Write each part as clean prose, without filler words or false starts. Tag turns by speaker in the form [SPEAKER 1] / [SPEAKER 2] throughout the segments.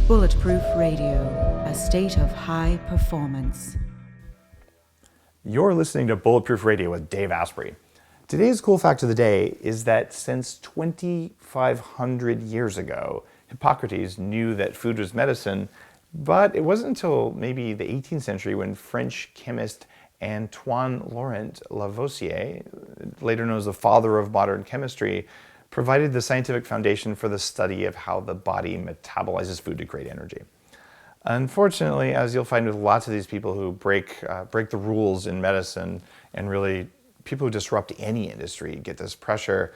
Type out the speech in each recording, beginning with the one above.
[SPEAKER 1] Bulletproof Radio, a state of high performance.
[SPEAKER 2] You're listening to Bulletproof Radio with Dave Asprey. Today's cool fact of the day is that since 2,500 years ago, Hippocrates knew that food was medicine, but it wasn't until maybe the 18th century when French chemist Antoine Laurent Lavoisier, later known as the father of modern chemistry, provided the scientific foundation for the study of how the body metabolizes food to create energy. Unfortunately, as you'll find with lots of these people who break the rules in medicine, and really people who disrupt any industry get this pressure,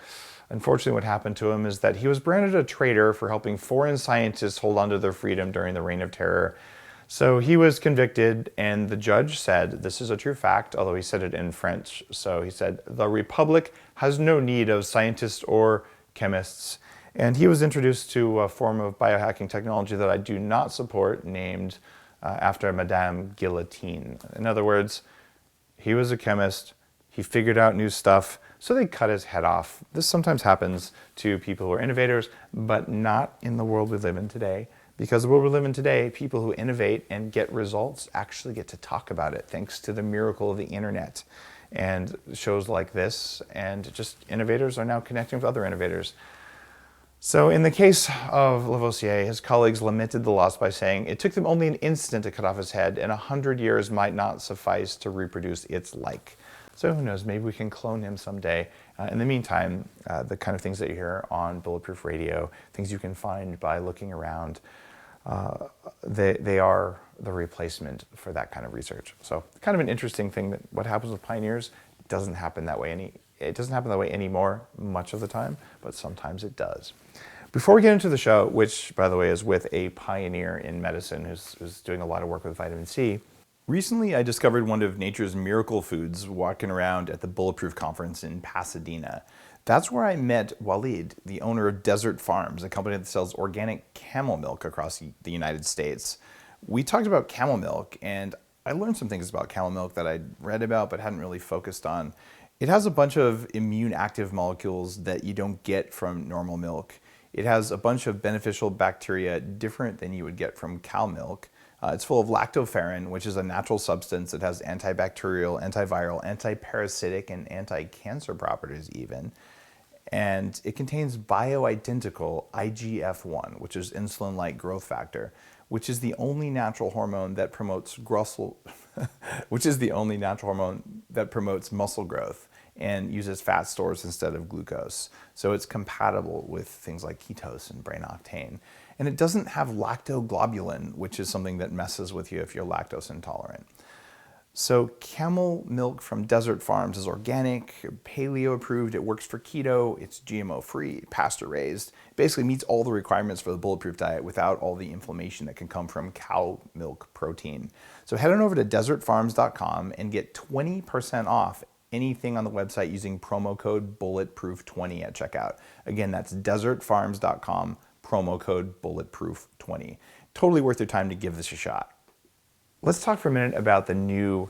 [SPEAKER 2] unfortunately what happened to him is that he was branded a traitor for helping foreign scientists hold on to their freedom during the Reign of Terror. So he was convicted, and the judge said, this is a true fact, although he said it in French. So he said, the Republic has no need of scientists or chemists. And he was introduced to a form of biohacking technology that I do not support, named after Madame Guillotine. In other words, he was a chemist, he figured out new stuff, so they cut his head off. This sometimes happens to people who are innovators, but not in the world we live in today. Because the world we live in today, people who innovate and get results actually get to talk about it, thanks to the miracle of the internet and shows like this. And just innovators are now connecting with other innovators. So in the case of Lavoisier, his colleagues lamented the loss by saying it took them only an instant to cut off his head, and 100 years might not suffice to reproduce its like. So who knows, maybe we can clone him someday. In the meantime, the kind of things that you hear on Bulletproof Radio, things you can find by looking around, they are the replacement for that kind of research. So kind of an interesting thing that what happens with pioneers doesn't happen that way it doesn't happen that way anymore much of the time, but sometimes it does. Before we get into the show, which by the way is with a pioneer in medicine who's doing a lot of work with vitamin C, recently I discovered one of nature's miracle foods walking around at the Bulletproof conference in Pasadena. That's where I met Walid, the owner of Desert Farms, a company that sells organic camel milk across the United States. We talked about camel milk, and I learned some things about camel milk that I'd read about but hadn't really focused on. It has a bunch of immune active molecules that you don't get from normal milk. It has a bunch of beneficial bacteria different than you would get from cow milk. It's full of lactoferrin, which is a natural substance that has antibacterial, antiviral, antiparasitic, and anti-cancer properties even. And it contains bioidentical IGF-1, which is insulin-like growth factor, which is the only natural hormone that promotes muscle growth and uses fat stores instead of glucose. So it's compatible with things like ketose and brain octane. And it doesn't have lactoglobulin, which is something that messes with you if you're lactose intolerant. So camel milk from Desert Farms is organic, paleo approved, it works for keto, it's GMO free, pasture raised. It basically meets all the requirements for the Bulletproof diet without all the inflammation that can come from cow milk protein. So head on over to desertfarms.com and get 20% off anything on the website using promo code Bulletproof20 at checkout. Again, that's desertfarms.com, promo code Bulletproof20. Totally worth your time to give this a shot. Let's talk for a minute about the new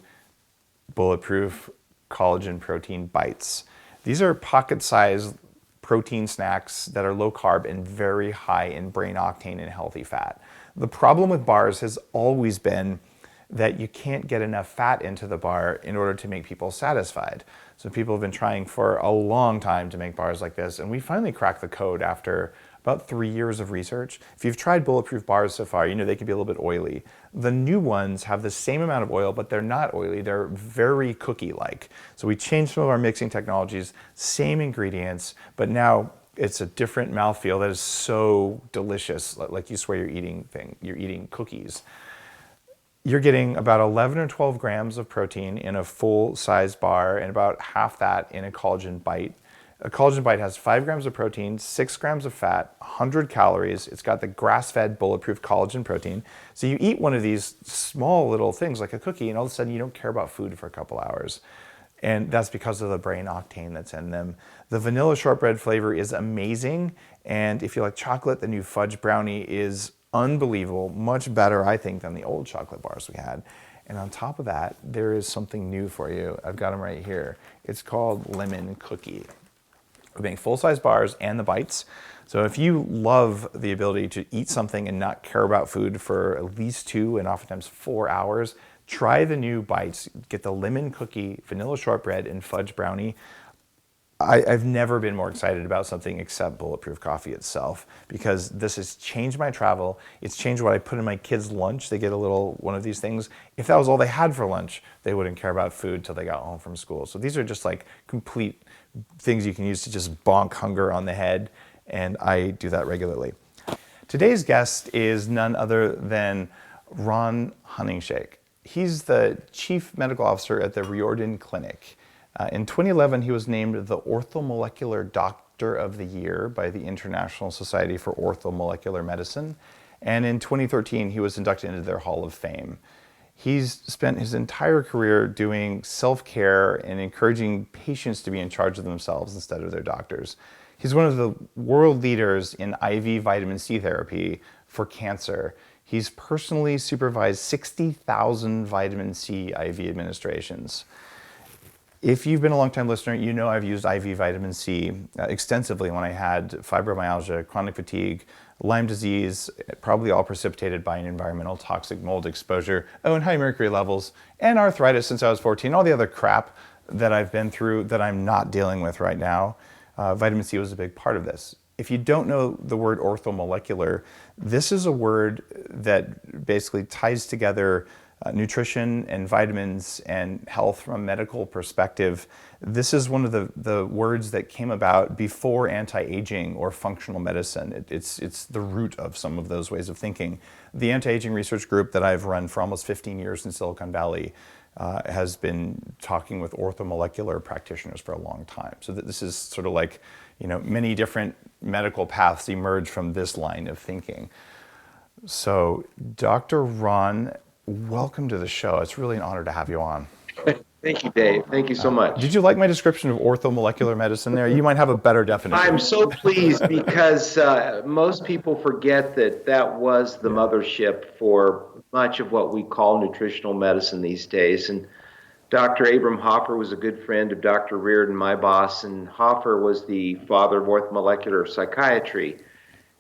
[SPEAKER 2] Bulletproof collagen protein bites. These are pocket-sized protein snacks that are low carb and very high in brain octane and healthy fat. The problem with bars has always been that you can't get enough fat into the bar in order to make people satisfied. So people have been trying for a long time to make bars like this, and we finally cracked the code after about 3 years of research. If you've tried Bulletproof bars so far, you know they can be a little bit oily. The new ones have the same amount of oil, but they're not oily. They're very cookie-like. So we changed some of our mixing technologies, same ingredients, but now it's a different mouthfeel that is so delicious, like you swear you're eating cookies. You're getting about 11 or 12 grams of protein in a full-size bar and about half that in a collagen bite. A collagen bite has 5 grams of protein, 6 grams of fat, 100 calories. It's got the grass-fed Bulletproof collagen protein. So you eat one of these small little things like a cookie, and all of a sudden you don't care about food for a couple hours. And that's because of the brain octane that's in them. The vanilla shortbread flavor is amazing. And if you like chocolate, the new fudge brownie is unbelievable. Much better, I think, than the old chocolate bars we had. And on top of that, there is something new for you. I've got them right here. It's called lemon cookie. We make full-size bars and the bites. So if you love the ability to eat something and not care about food for at least 2 and oftentimes 4 hours, try the new bites. Get the lemon cookie, vanilla shortbread, and fudge brownie. I've never been more excited about something except Bulletproof coffee itself, because this has changed my travel. It's changed what I put in my kids' lunch. They get a little one of these things. If that was all they had for lunch, they wouldn't care about food till they got home from school. So these are just like complete things you can use to just bonk hunger on the head, and I do that regularly. Today's guest is none other than Ron Hunninghake. He's the Chief Medical Officer at the Riordan Clinic. In 2011, he was named the Orthomolecular Doctor of the Year by the International Society for Orthomolecular Medicine. And in 2013, he was inducted into their Hall of Fame. He's spent his entire career doing self-care and encouraging patients to be in charge of themselves instead of their doctors. He's one of the world leaders in IV vitamin C therapy for cancer. He's personally supervised 60,000 vitamin C IV administrations. If you've been a long-time listener, you know I've used IV vitamin C extensively when I had fibromyalgia, chronic fatigue, Lyme disease, probably all precipitated by an environmental toxic mold exposure, and high mercury levels, and arthritis since I was 14, all the other crap that I've been through that I'm not dealing with right now. Vitamin C was a big part of this. If you don't know the word orthomolecular, this is a word that basically ties together nutrition and vitamins and health from a medical perspective. This is one of the words that came about before anti-aging or functional medicine. It's the root of some of those ways of thinking. The anti-aging research group that I've run for almost 15 years in Silicon Valley has been talking with orthomolecular practitioners for a long time. So this is sort of like, many different medical paths emerge from this line of thinking. So Dr. Ron, welcome to the show. It's really an honor to have you on.
[SPEAKER 3] Thank you, Dave. Thank you so much.
[SPEAKER 2] Did you like my description of orthomolecular medicine there? You might have a better definition.
[SPEAKER 3] I'm so pleased because most people forget that was the mothership for much of what we call nutritional medicine these days. And Dr. Abram Hoffer was a good friend of Dr. Riordan, my boss, and Hoffer was the father of orthomolecular psychiatry.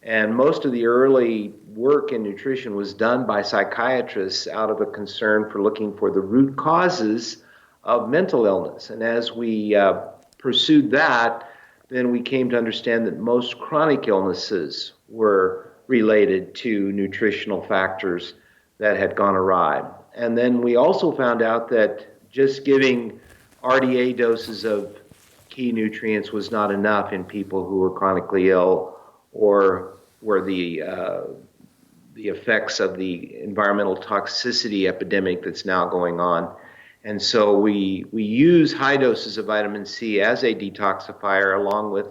[SPEAKER 3] And most of the early work in nutrition was done by psychiatrists out of a concern for looking for the root causes of mental illness. And as we pursued that, then we came to understand that most chronic illnesses were related to nutritional factors that had gone awry. And then we also found out that just giving RDA doses of key nutrients was not enough in people who were chronically ill or were the effects of the environmental toxicity epidemic that's now going on. And so we use high doses of vitamin C as a detoxifier, along with,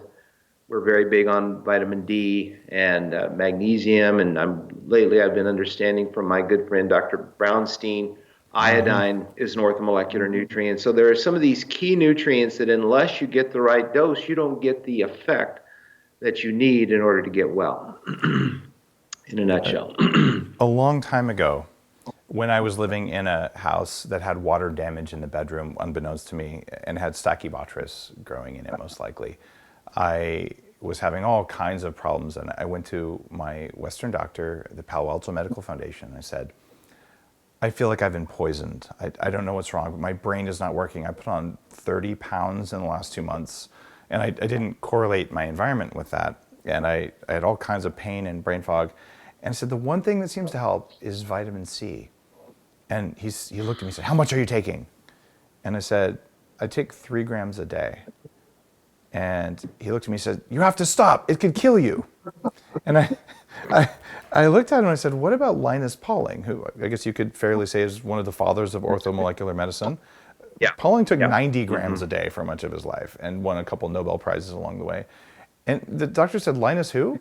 [SPEAKER 3] we're very big on vitamin D and magnesium. And lately I've been understanding from my good friend, Dr. Brownstein, iodine is an orthomolecular nutrient. So there are some of these key nutrients that unless you get the right dose, you don't get the effect that you need in order to get well, in a nutshell.
[SPEAKER 2] A long time ago, when I was living in a house that had water damage in the bedroom, unbeknownst to me, and had Stachybotrys growing in it most likely, I was having all kinds of problems. And I went to my Western doctor, the Palo Alto Medical Foundation, and I said, I feel like I've been poisoned. I don't know what's wrong, but my brain is not working. I put on 30 pounds in the last 2 months, and I didn't correlate my environment with that. And I had all kinds of pain and brain fog. And I said, the one thing that seems to help is vitamin C. And he looked at me and said, how much are you taking? And I said, I take 3 grams a day. And he looked at me and said, you have to stop. It could kill you. And I looked at him and I said, what about Linus Pauling, who I guess you could fairly say is one of the fathers of orthomolecular medicine?
[SPEAKER 3] Yeah.
[SPEAKER 2] Pauling took 90 grams a day for much of his life and won a couple Nobel Prizes along the way. And the doctor said, Linus who?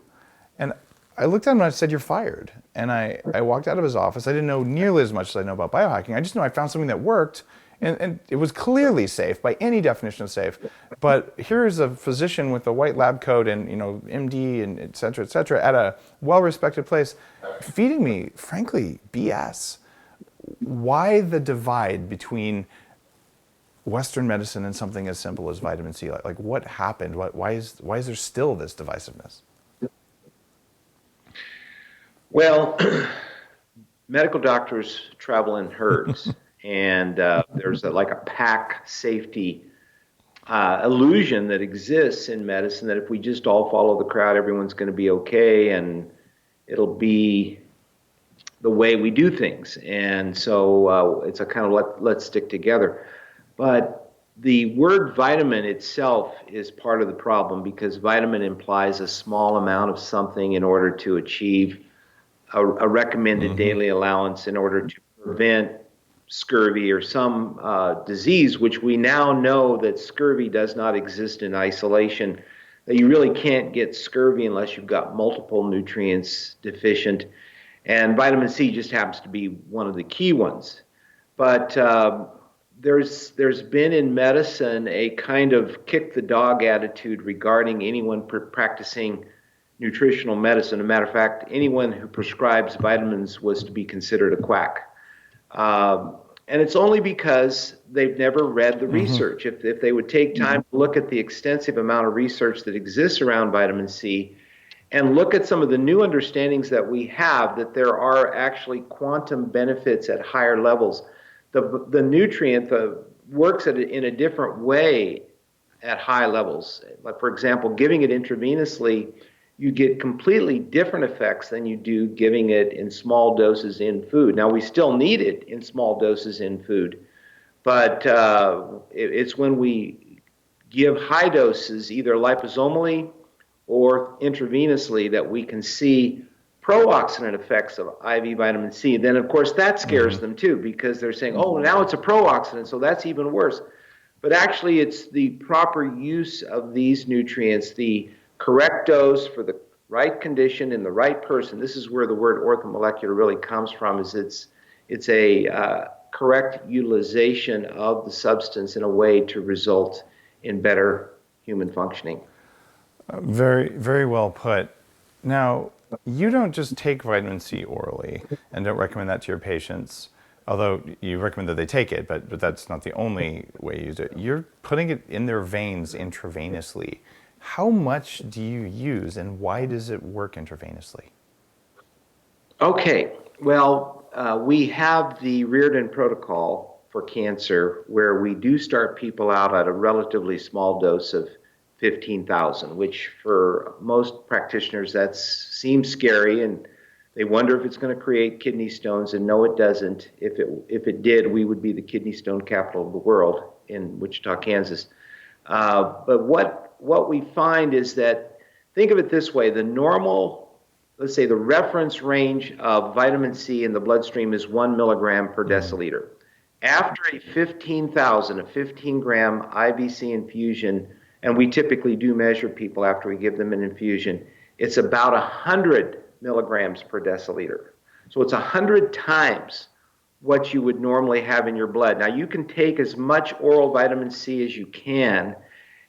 [SPEAKER 2] And I looked at him and I said, you're fired. And I walked out of his office. I didn't know nearly as much as I know about biohacking. I just knew I found something that worked. And it was clearly safe by any definition of safe. But here's a physician with a white lab coat and MD and et cetera, at a well-respected place, feeding me, frankly, BS. Why the divide between Western medicine and something as simple as vitamin C? Like what happened? Why is there still this divisiveness?
[SPEAKER 3] Well, medical doctors travel in herds, and there's like a pack safety illusion that exists in medicine that if we just all follow the crowd, everyone's going to be okay, and it'll be the way we do things. And so it's a kind of let's stick together. But the word vitamin itself is part of the problem, because vitamin implies a small amount of something in order to achieve a recommended daily allowance in order to prevent scurvy or some disease, which we now know that scurvy does not exist in isolation, that you really can't get scurvy unless you've got multiple nutrients deficient. And vitamin C just happens to be one of the key ones. But there's been in medicine a kind of kick the dog attitude regarding anyone practicing nutritional medicine. As a matter of fact, anyone who prescribes vitamins was to be considered a quack. And it's only because they've never read the research. If they would take time to look at the extensive amount of research that exists around vitamin C and look at some of the new understandings that we have, that there are actually quantum benefits at higher levels. The nutrient works in a different way at high levels. Like, for example, giving it intravenously, you get completely different effects than you do giving it in small doses in food. Now, we still need it in small doses in food, but it's when we give high doses, either liposomally or intravenously, that we can see pro-oxidant effects of IV vitamin C. Then, of course, that scares them too, because they're saying, oh, now it's a pro-oxidant, so that's even worse. But actually, it's the proper use of these nutrients, the correct dose for the right condition in the right person. This is where the word orthomolecular really comes from, is it's a correct utilization of the substance in a way to result in better human functioning.
[SPEAKER 2] Very, very well put. Now, you don't just take vitamin C orally and don't recommend that to your patients, although you recommend that they take it, but that's not the only way you use it. You're putting it in their veins intravenously. How much do you use, and why does it work intravenously?
[SPEAKER 3] Okay, well, we have the Riordan protocol for cancer, where we do start people out at a relatively small dose of 15,000, which for most practitioners that seems scary, and they wonder if it's going to create kidney stones. And no, it doesn't. If it did, we would be the kidney stone capital of the world in Wichita, Kansas. But what we find is that, think of it this way: the normal, let's say the reference range of vitamin C in the bloodstream is 1 milligram per deciliter. After a 15 gram IVC infusion, and we typically do measure people after we give them an infusion, it's about 100 milligrams per deciliter. So it's 100 times what you would normally have in your blood. Now, you can take as much oral vitamin C as you can,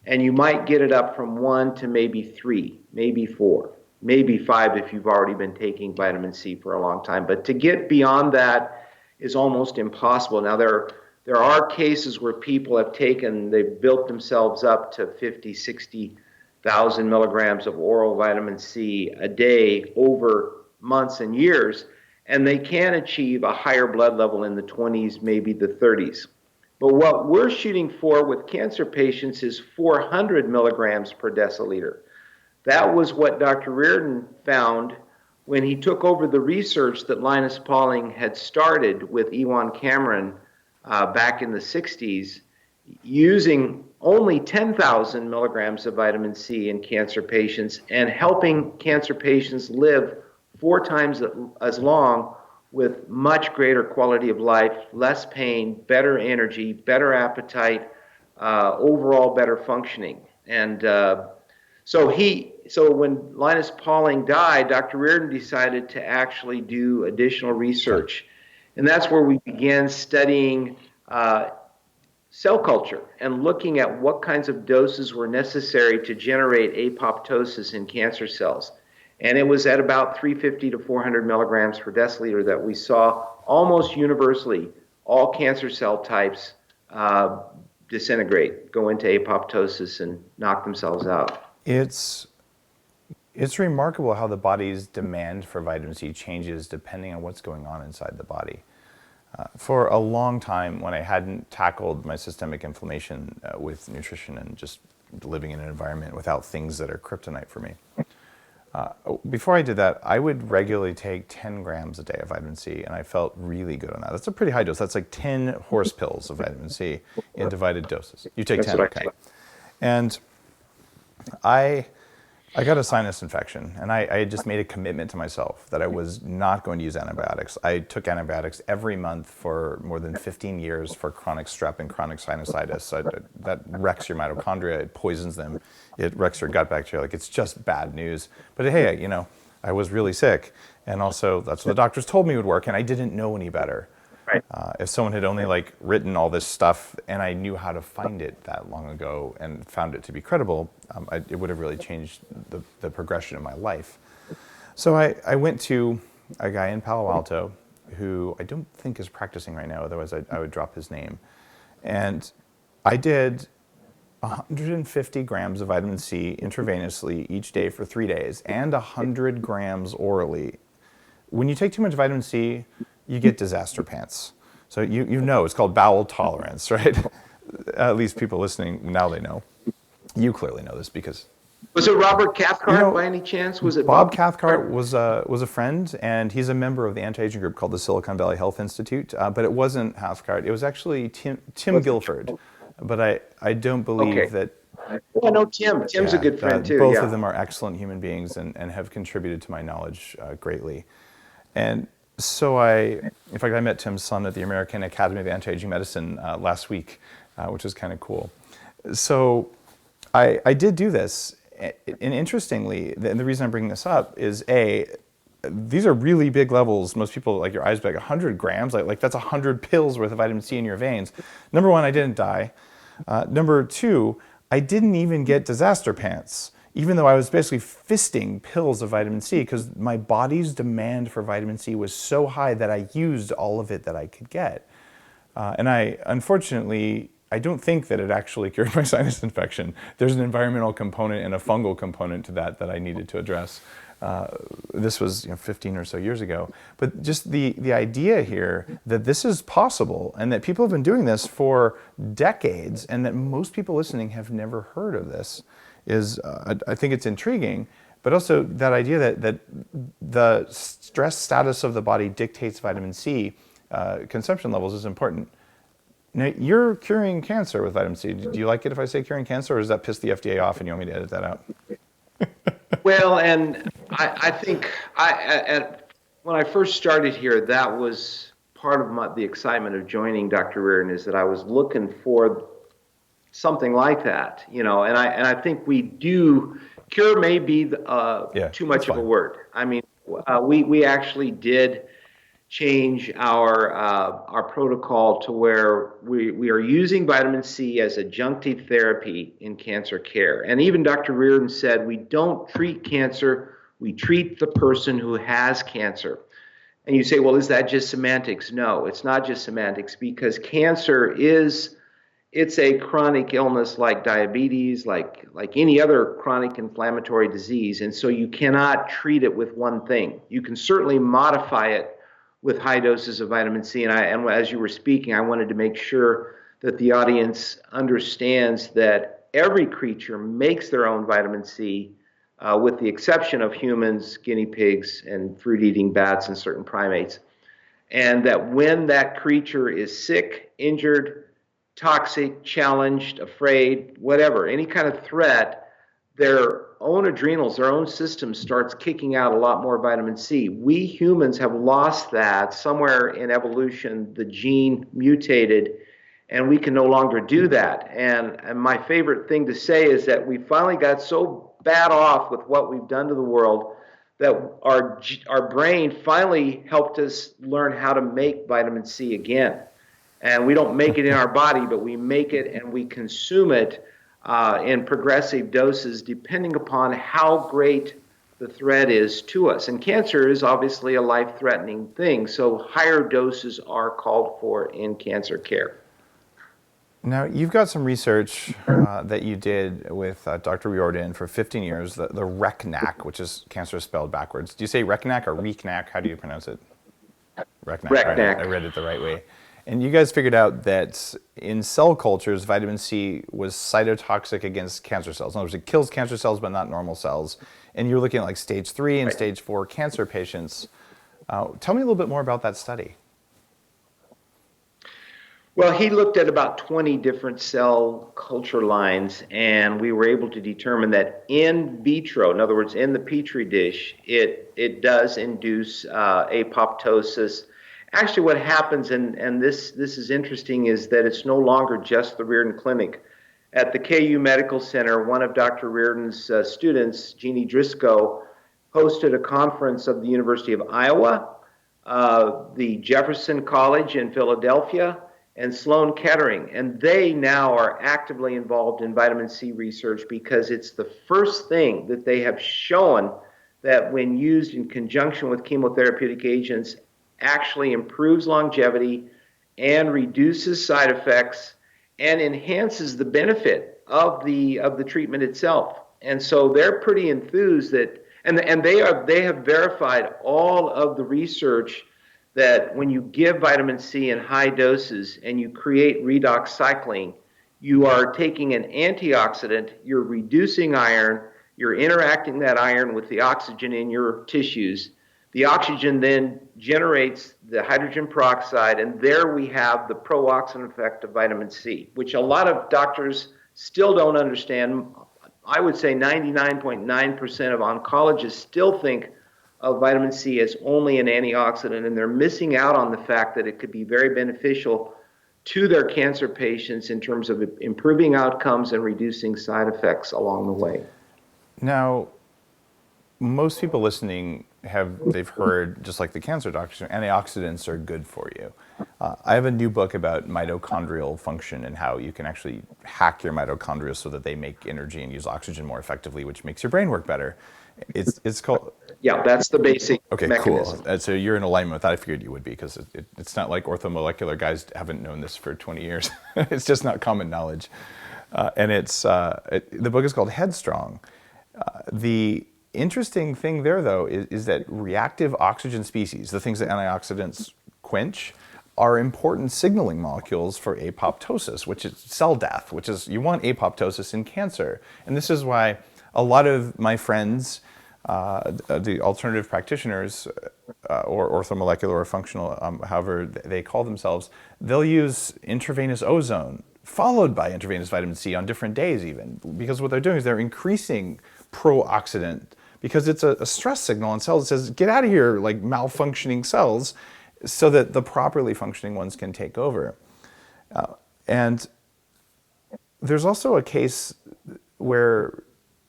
[SPEAKER 3] and you might get it up from 1 to maybe 3, maybe 4, maybe 5 if you've already been taking vitamin C for a long time. But to get beyond that is almost impossible. Now, there are cases where people have they've built themselves up to 50, 60,000 milligrams of oral vitamin C a day over months and years, and they can achieve a higher blood level in the 20s, maybe the 30s. But what we're shooting for with cancer patients is 400 milligrams per deciliter. That was what Dr. Riordan found when he took over the research that Linus Pauling had started with Ewan Cameron back in the 60s, using only 10,000 milligrams of vitamin C in cancer patients and helping cancer patients live 4 times as long with much greater quality of life, less pain, better energy, better appetite, overall better functioning. And so when Linus Pauling died, Dr. Riordan decided to actually do additional research. And that's where we began studying cell culture and looking at what kinds of doses were necessary to generate apoptosis in cancer cells. And it was at about 350 to 400 milligrams per deciliter that we saw almost universally all cancer cell types disintegrate, go into apoptosis, and knock themselves out.
[SPEAKER 2] It's remarkable how the body's demand for vitamin C changes depending on what's going on inside the body. For a long time, when I hadn't tackled my systemic inflammation with nutrition and just living in an environment without things that are kryptonite for me, before I did that, I would regularly take 10 grams a day of vitamin C, and I felt really good on that. That's a pretty high dose. That's like 10 horse pills of vitamin C in divided doses. You take 10, okay. And I got a sinus infection, and I had just made a commitment to myself that I was not going to use antibiotics. I took antibiotics every month for more than 15 years for chronic strep and chronic sinusitis. That wrecks your mitochondria, it poisons them, it wrecks your gut bacteria. Like, it's just bad news. But hey, you know, I was really sick, and also that's what the doctors told me would work, and I didn't know any better. Right. If someone had only like written all this stuff and I knew how to find it that long ago and found it to be credible, it would have really changed the progression of my life. So I went to a guy in Palo Alto who I don't think is practicing right now, otherwise I would drop his name. And I did 150 grams of vitamin C intravenously each day for 3 days and 100 grams orally. When you take too much vitamin C, you get disaster pants. So you know, it's called bowel tolerance, right? At least people listening, now they know. You clearly know this because...
[SPEAKER 3] Was it Robert Cathcart by any chance? Was it
[SPEAKER 2] Bob Cathcart was a friend, and he's a member of the anti-aging group called the Silicon Valley Health Institute, but it wasn't Cathcart. It was actually Tim Guilford, but I don't believe that...
[SPEAKER 3] Oh, I know Tim. Tim's a good friend too.
[SPEAKER 2] Both of them are excellent human beings and have contributed to my knowledge greatly. And so in fact, I met Tim's son at the American Academy of Anti-Aging Medicine last week, which is kind of cool. So I did do this, and interestingly, and the reason I'm bringing this up is these are really big levels. Most people, like, your eyes big, 100 grams, like that's 100 pills worth of vitamin C in your veins. Number one, I didn't die. Number two, I didn't even get disaster pants, even though I was basically fisting pills of vitamin C because my body's demand for vitamin C was so high that I used all of it that I could get. And unfortunately, I don't think that it actually cured my sinus infection. There's an environmental component and a fungal component to that I needed to address. This was 15 or so years ago. But just the idea here that this is possible and that people have been doing this for decades and that most people listening have never heard of this is, I think it's intriguing, but also that idea that the stress status of the body dictates vitamin C consumption levels is important. Now, you're curing cancer with vitamin C. Do you like it if I say curing cancer, or does that piss the FDA off and you want me to edit that out?
[SPEAKER 3] Well, and I think when I first started here, that was part of the excitement of joining Dr. Riordan, is that I was looking for something like that, and I think we do. Cure may be too much of a word. I mean, we actually did change our protocol to where we are using vitamin C as adjunctive therapy in cancer care. And even Dr. Riordan said we don't treat cancer, we treat the person who has cancer. And you say, well, is that just semantics? No, it's not just semantics, because cancer it's a chronic illness like diabetes, like any other chronic inflammatory disease. And so you cannot treat it with one thing. You can certainly modify it with high doses of vitamin C. And as you were speaking, I wanted to make sure that the audience understands that every creature makes their own vitamin C, with the exception of humans, guinea pigs, and fruit-eating bats and certain primates. And that when that creature is sick, injured, toxic, challenged, afraid, whatever, any kind of threat, their own adrenals, their own system starts kicking out a lot more vitamin C. We humans have lost that somewhere in evolution. The gene mutated, and we can no longer do that. And my favorite thing to say is that we finally got so bad off with what we've done to the world that our brain finally helped us learn how to make vitamin C again. And we don't make it in our body, but we make it and we consume it in progressive doses depending upon how great the threat is to us. And cancer is obviously a life-threatening thing, so higher doses are called for in cancer care.
[SPEAKER 2] Now, you've got some research that you did with Dr. Riordan for 15 years, the Recnac, which is cancer spelled backwards. Do you say Recnac or Recnac? How do you pronounce it? Recnac. Right,
[SPEAKER 3] Recnac.
[SPEAKER 2] I read it the right way. And you guys figured out that in cell cultures, vitamin C was cytotoxic against cancer cells. In other words, it kills cancer cells, but not normal cells. And you're looking at like stage 3 and stage 4 cancer patients. Tell me a little bit more about that study.
[SPEAKER 3] Well, he looked at about 20 different cell culture lines, and we were able to determine that in vitro, in other words, in the petri dish, it does induce apoptosis. Actually, what happens, and this is interesting, is that it's no longer just the Riordan Clinic. At the KU Medical Center, one of Dr. Riordan's students, Jeannie Driscoll, hosted a conference of the University of Iowa, the Jefferson College in Philadelphia, and Sloan Kettering, and they now are actively involved in vitamin C research because it's the first thing that they have shown that when used in conjunction with chemotherapeutic agents actually improves longevity and reduces side effects and enhances the benefit of the treatment itself. And so they're pretty enthused that, and they have verified all of the research that when you give vitamin C in high doses and you create redox cycling, you are taking an antioxidant, you're reducing iron, you're interacting that iron with the oxygen in your tissues. The oxygen then generates the hydrogen peroxide, and there we have the pro-oxidant effect of vitamin C, which a lot of doctors still don't understand. I would say 99.9% of oncologists still think of vitamin C as only an antioxidant, and they're missing out on the fact that it could be very beneficial to their cancer patients in terms of improving outcomes and reducing side effects along the way.
[SPEAKER 2] Now, most people listening they've heard, just like the cancer doctors, antioxidants are good for you. I have a new book about mitochondrial function and how you can actually hack your mitochondria so that they make energy and use oxygen more effectively, which makes your brain work better. It's called...
[SPEAKER 3] Yeah, that's the basic mechanism.
[SPEAKER 2] Cool. So you're in alignment with that. I figured you would be, because it's not like orthomolecular guys haven't known this for 20 years. It's just not common knowledge. And the book is called Headstrong. The interesting thing there, though, is that reactive oxygen species, the things that antioxidants quench, are important signaling molecules for apoptosis, which is cell death, which is, you want apoptosis in cancer. And this is why a lot of my friends, the alternative practitioners, or orthomolecular or functional, however they call themselves, they'll use intravenous ozone followed by intravenous vitamin C on different days even, because what they're doing is they're increasing pro-oxidant, because it's a stress signal on cells that says, get out of here, like malfunctioning cells, so that the properly functioning ones can take over. And there's also a case where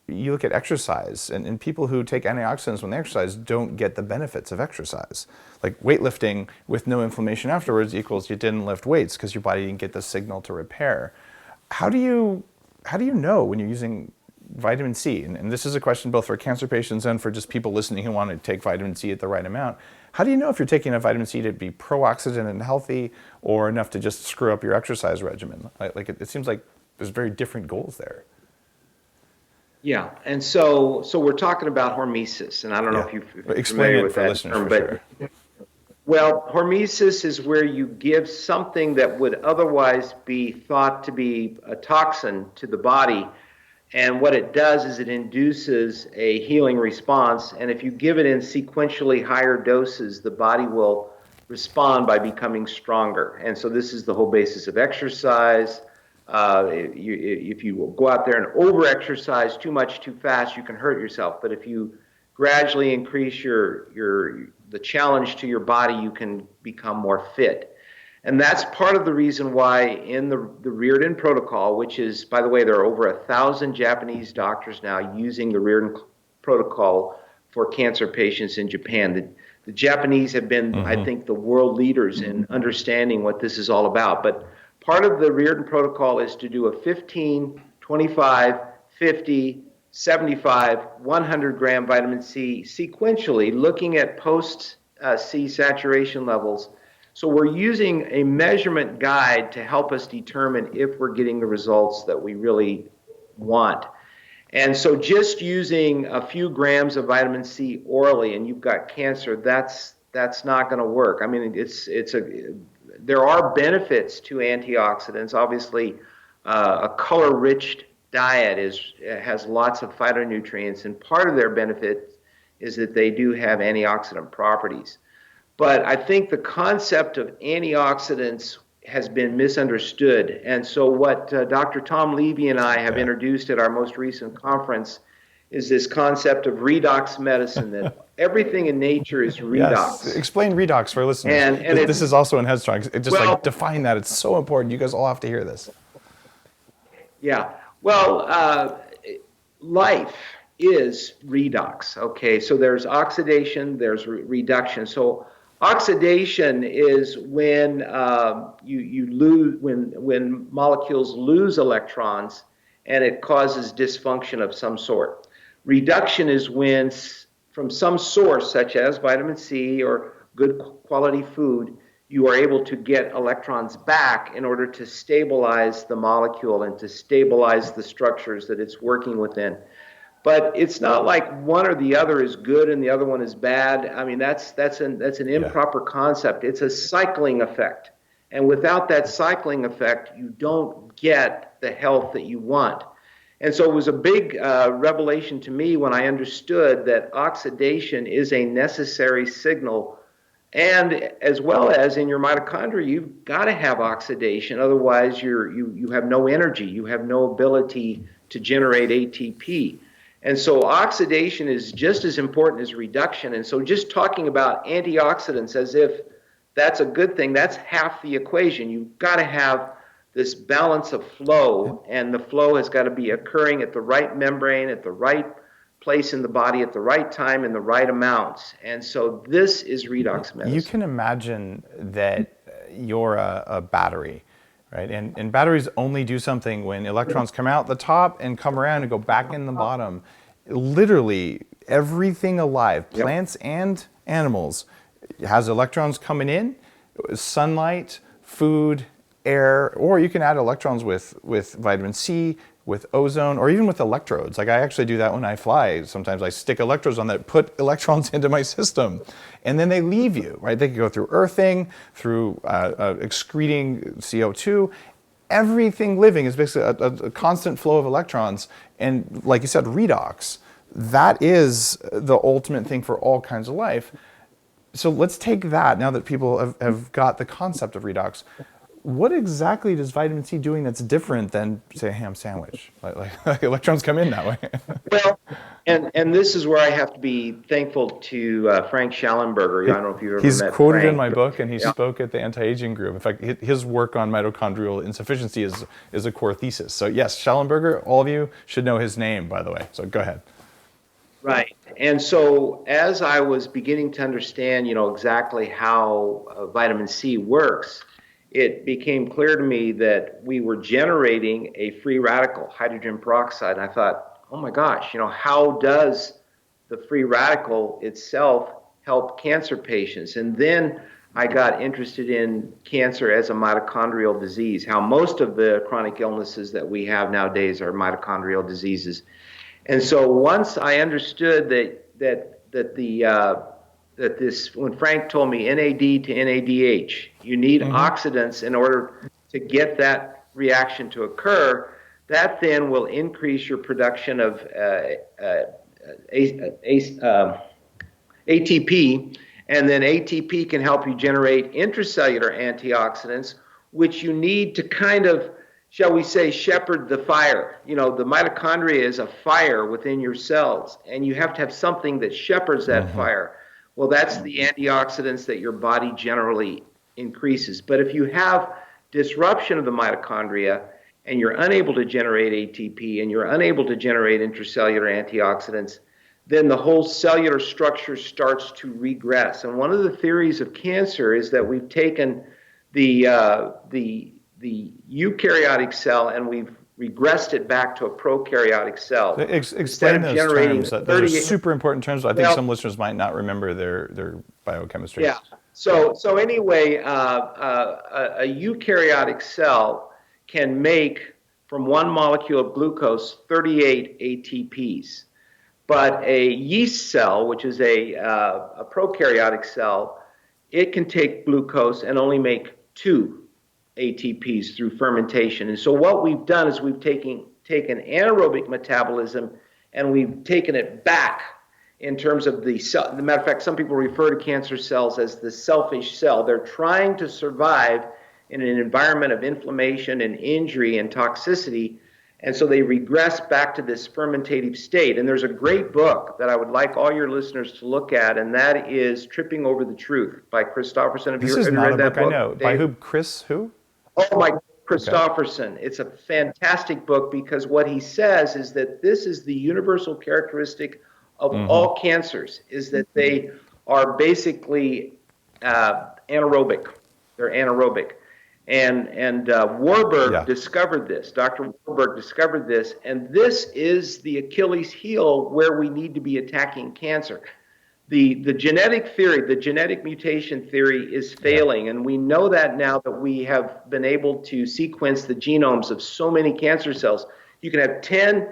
[SPEAKER 2] you look at exercise, and people who take antioxidants when they exercise don't get the benefits of exercise. Like weightlifting with no inflammation afterwards equals you didn't lift weights because your body didn't get the signal to repair. How do you know when you're using vitamin C? And this is a question both for cancer patients and for just people listening who want to take vitamin C at the right amount. How do you know if you're taking enough vitamin C to be pro-oxidant and healthy, or enough to just screw up your exercise regimen? Like it seems like there's very different goals there.
[SPEAKER 3] Yeah, and so we're talking about hormesis, and I don't know if you're familiar with that term, but well, hormesis is where you give something that would otherwise be thought to be a toxin to the body, and what it does is it induces a healing response, and if you give it in sequentially higher doses, the body will respond by becoming stronger. And so this is the whole basis of exercise. If you go out there and over-exercise too much too fast, you can hurt yourself. But if you gradually increase the challenge to your body, you can become more fit. And that's part of the reason why in the Riordan protocol, which is, by the way, there are over 1,000 Japanese doctors now using the Riordan protocol for cancer patients in Japan. The Japanese have been, I think, the world leaders in understanding what this is all about. But part of the Riordan protocol is to do a 15, 25, 50, 75, 100 gram vitamin C sequentially, looking at post-C saturation levels So we're using a measurement guide to help us determine if we're getting the results that we really want. And so just using a few grams of vitamin C orally and you've got cancer, that's not going to work. I mean, there are benefits to antioxidants. Obviously, a color-rich diet has lots of phytonutrients, and part of their benefit is that they do have antioxidant properties. But I think the concept of antioxidants has been misunderstood. And so what Dr. Tom Levy and I have introduced at our most recent conference is this concept of redox medicine, that everything in nature is redox.
[SPEAKER 2] Yes. Explain redox for our listeners. And this is also in Headstrong. Define that. It's so important. You guys all have to hear this.
[SPEAKER 3] Yeah. Well, life is redox. Okay. So there's oxidation, there's reduction. So oxidation is when you lose, when molecules lose electrons and it causes dysfunction of some sort. Reduction is when, from some source such as vitamin C or good quality food, you are able to get electrons back in order to stabilize the molecule and to stabilize the structures that it's working within. But it's not like one or the other is good and the other one is bad. I mean, that's an improper concept. It's a cycling effect. And without that cycling effect, you don't get the health that you want. And so it was a big revelation to me when I understood that oxidation is a necessary signal. And as well as in your mitochondria, you've got to have oxidation. Otherwise, you have no energy. You have no ability to generate ATP. And so oxidation is just as important as reduction. And so just talking about antioxidants as if that's a good thing, that's half the equation. You've got to have this balance of flow, and the flow has got to be occurring at the right membrane, at the right place in the body, at the right time, in the right amounts. And so this is redox medicine.
[SPEAKER 2] You can imagine that you're a battery. Right? And batteries only do something when electrons come out the top and come around and go back in the bottom. Literally, everything alive, plants and animals, has electrons coming in, sunlight, food, air, or you can add electrons with vitamin C, with ozone, or even with electrodes. Like I actually do that when I fly. Sometimes I stick electrodes on that, put electrons into my system, and then they leave you, right? They can go through earthing, through excreting CO2. Everything living is basically a constant flow of electrons. And like you said, redox, that is the ultimate thing for all kinds of life. So let's take that, now that people have got the concept of redox. What exactly does vitamin C doing that's different than, say, a ham sandwich? Like electrons come in that way.
[SPEAKER 3] Well, and this is where I have to be thankful to Frank Schallenberger. I don't know if you've ever met Frank.
[SPEAKER 2] He's quoted in my book, and he spoke at the anti-aging group. In fact, his work on mitochondrial insufficiency is a core thesis. So yes, Schallenberger, all of you should know his name, by the way. So go ahead.
[SPEAKER 3] Right. And so as I was beginning to understand, exactly how vitamin C works, it became clear to me that we were generating a free radical, hydrogen peroxide. And I thought, oh my gosh, how does the free radical itself help cancer patients? And then I got interested in cancer as a mitochondrial disease, how most of the chronic illnesses that we have nowadays are mitochondrial diseases. And so once I understood that this, when Frank told me NAD to NADH, you need oxidants in order to get that reaction to occur, that then will increase your production of ATP, and then ATP can help you generate intracellular antioxidants, which you need to kind of, shall we say, shepherd the fire. The mitochondria is a fire within your cells, and you have to have something that shepherds that fire. Well, that's the antioxidants that your body generally increases. But if you have disruption of the mitochondria and you're unable to generate ATP and you're unable to generate intracellular antioxidants, then the whole cellular structure starts to regress. And one of the theories of cancer is that we've taken the eukaryotic cell and we've regressed it back to a prokaryotic cell.
[SPEAKER 2] Explain those terms. Those are super important terms. I think some listeners might not remember their biochemistry.
[SPEAKER 3] Yeah. So anyway, a eukaryotic cell can make from one molecule of glucose 38 ATPs. But a yeast cell, which is a prokaryotic cell, it can take glucose and only make 2 ATPs through fermentation. And so what we've done is we've taken anaerobic metabolism and we've taken it back in terms of the cell. As a matter of fact, some people refer to cancer cells as the selfish cell. They're trying to survive in an environment of inflammation and injury and toxicity. And so they regress back to this fermentative state. And there's a great book that I would like all your listeners to look at, and that is Tripping Over the Truth by Christofferson. Have
[SPEAKER 2] This
[SPEAKER 3] you
[SPEAKER 2] is
[SPEAKER 3] read
[SPEAKER 2] not a
[SPEAKER 3] that
[SPEAKER 2] book I
[SPEAKER 3] book,
[SPEAKER 2] know.
[SPEAKER 3] Dave?
[SPEAKER 2] By who? Chris who?
[SPEAKER 3] Oh, my, Christofferson. It's a fantastic book because what he says is that this is the universal characteristic of all cancers, is that they are basically anaerobic. They're anaerobic. And Warburg discovered this. Dr. Warburg discovered this, and this is the Achilles heel where we need to be attacking cancer. The genetic theory, the genetic mutation theory is failing, and we know that now that we have been able to sequence the genomes of so many cancer cells. You can have 10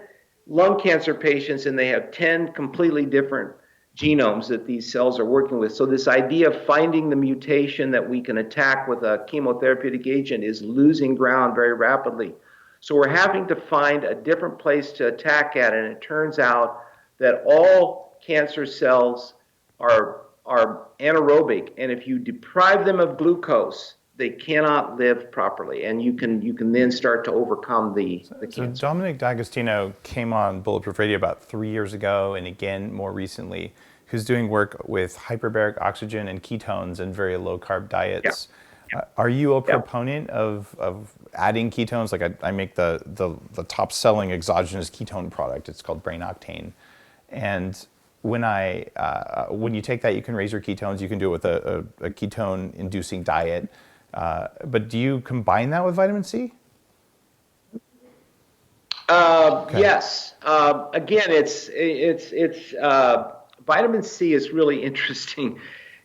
[SPEAKER 3] lung cancer patients, and they have 10 completely different genomes that these cells are working with. So this idea of finding the mutation that we can attack with a chemotherapeutic agent is losing ground very rapidly. So we're having to find a different place to attack at, and it turns out that all cancer cells are anaerobic, and if you deprive them of glucose, they cannot live properly, and you can then start to overcome the cancer.
[SPEAKER 2] So Dominic D'Agostino came on Bulletproof Radio about 3 years ago, and again more recently, who's doing work with hyperbaric oxygen and ketones and very low-carb diets. Are you a proponent of adding ketones? Like I make the top-selling exogenous ketone product. It's called Brain Octane, and when you take that, you can raise your ketones. You can do it with a ketone-inducing diet. But do you combine that with vitamin C?
[SPEAKER 3] Yes. Again, it's vitamin C is really interesting.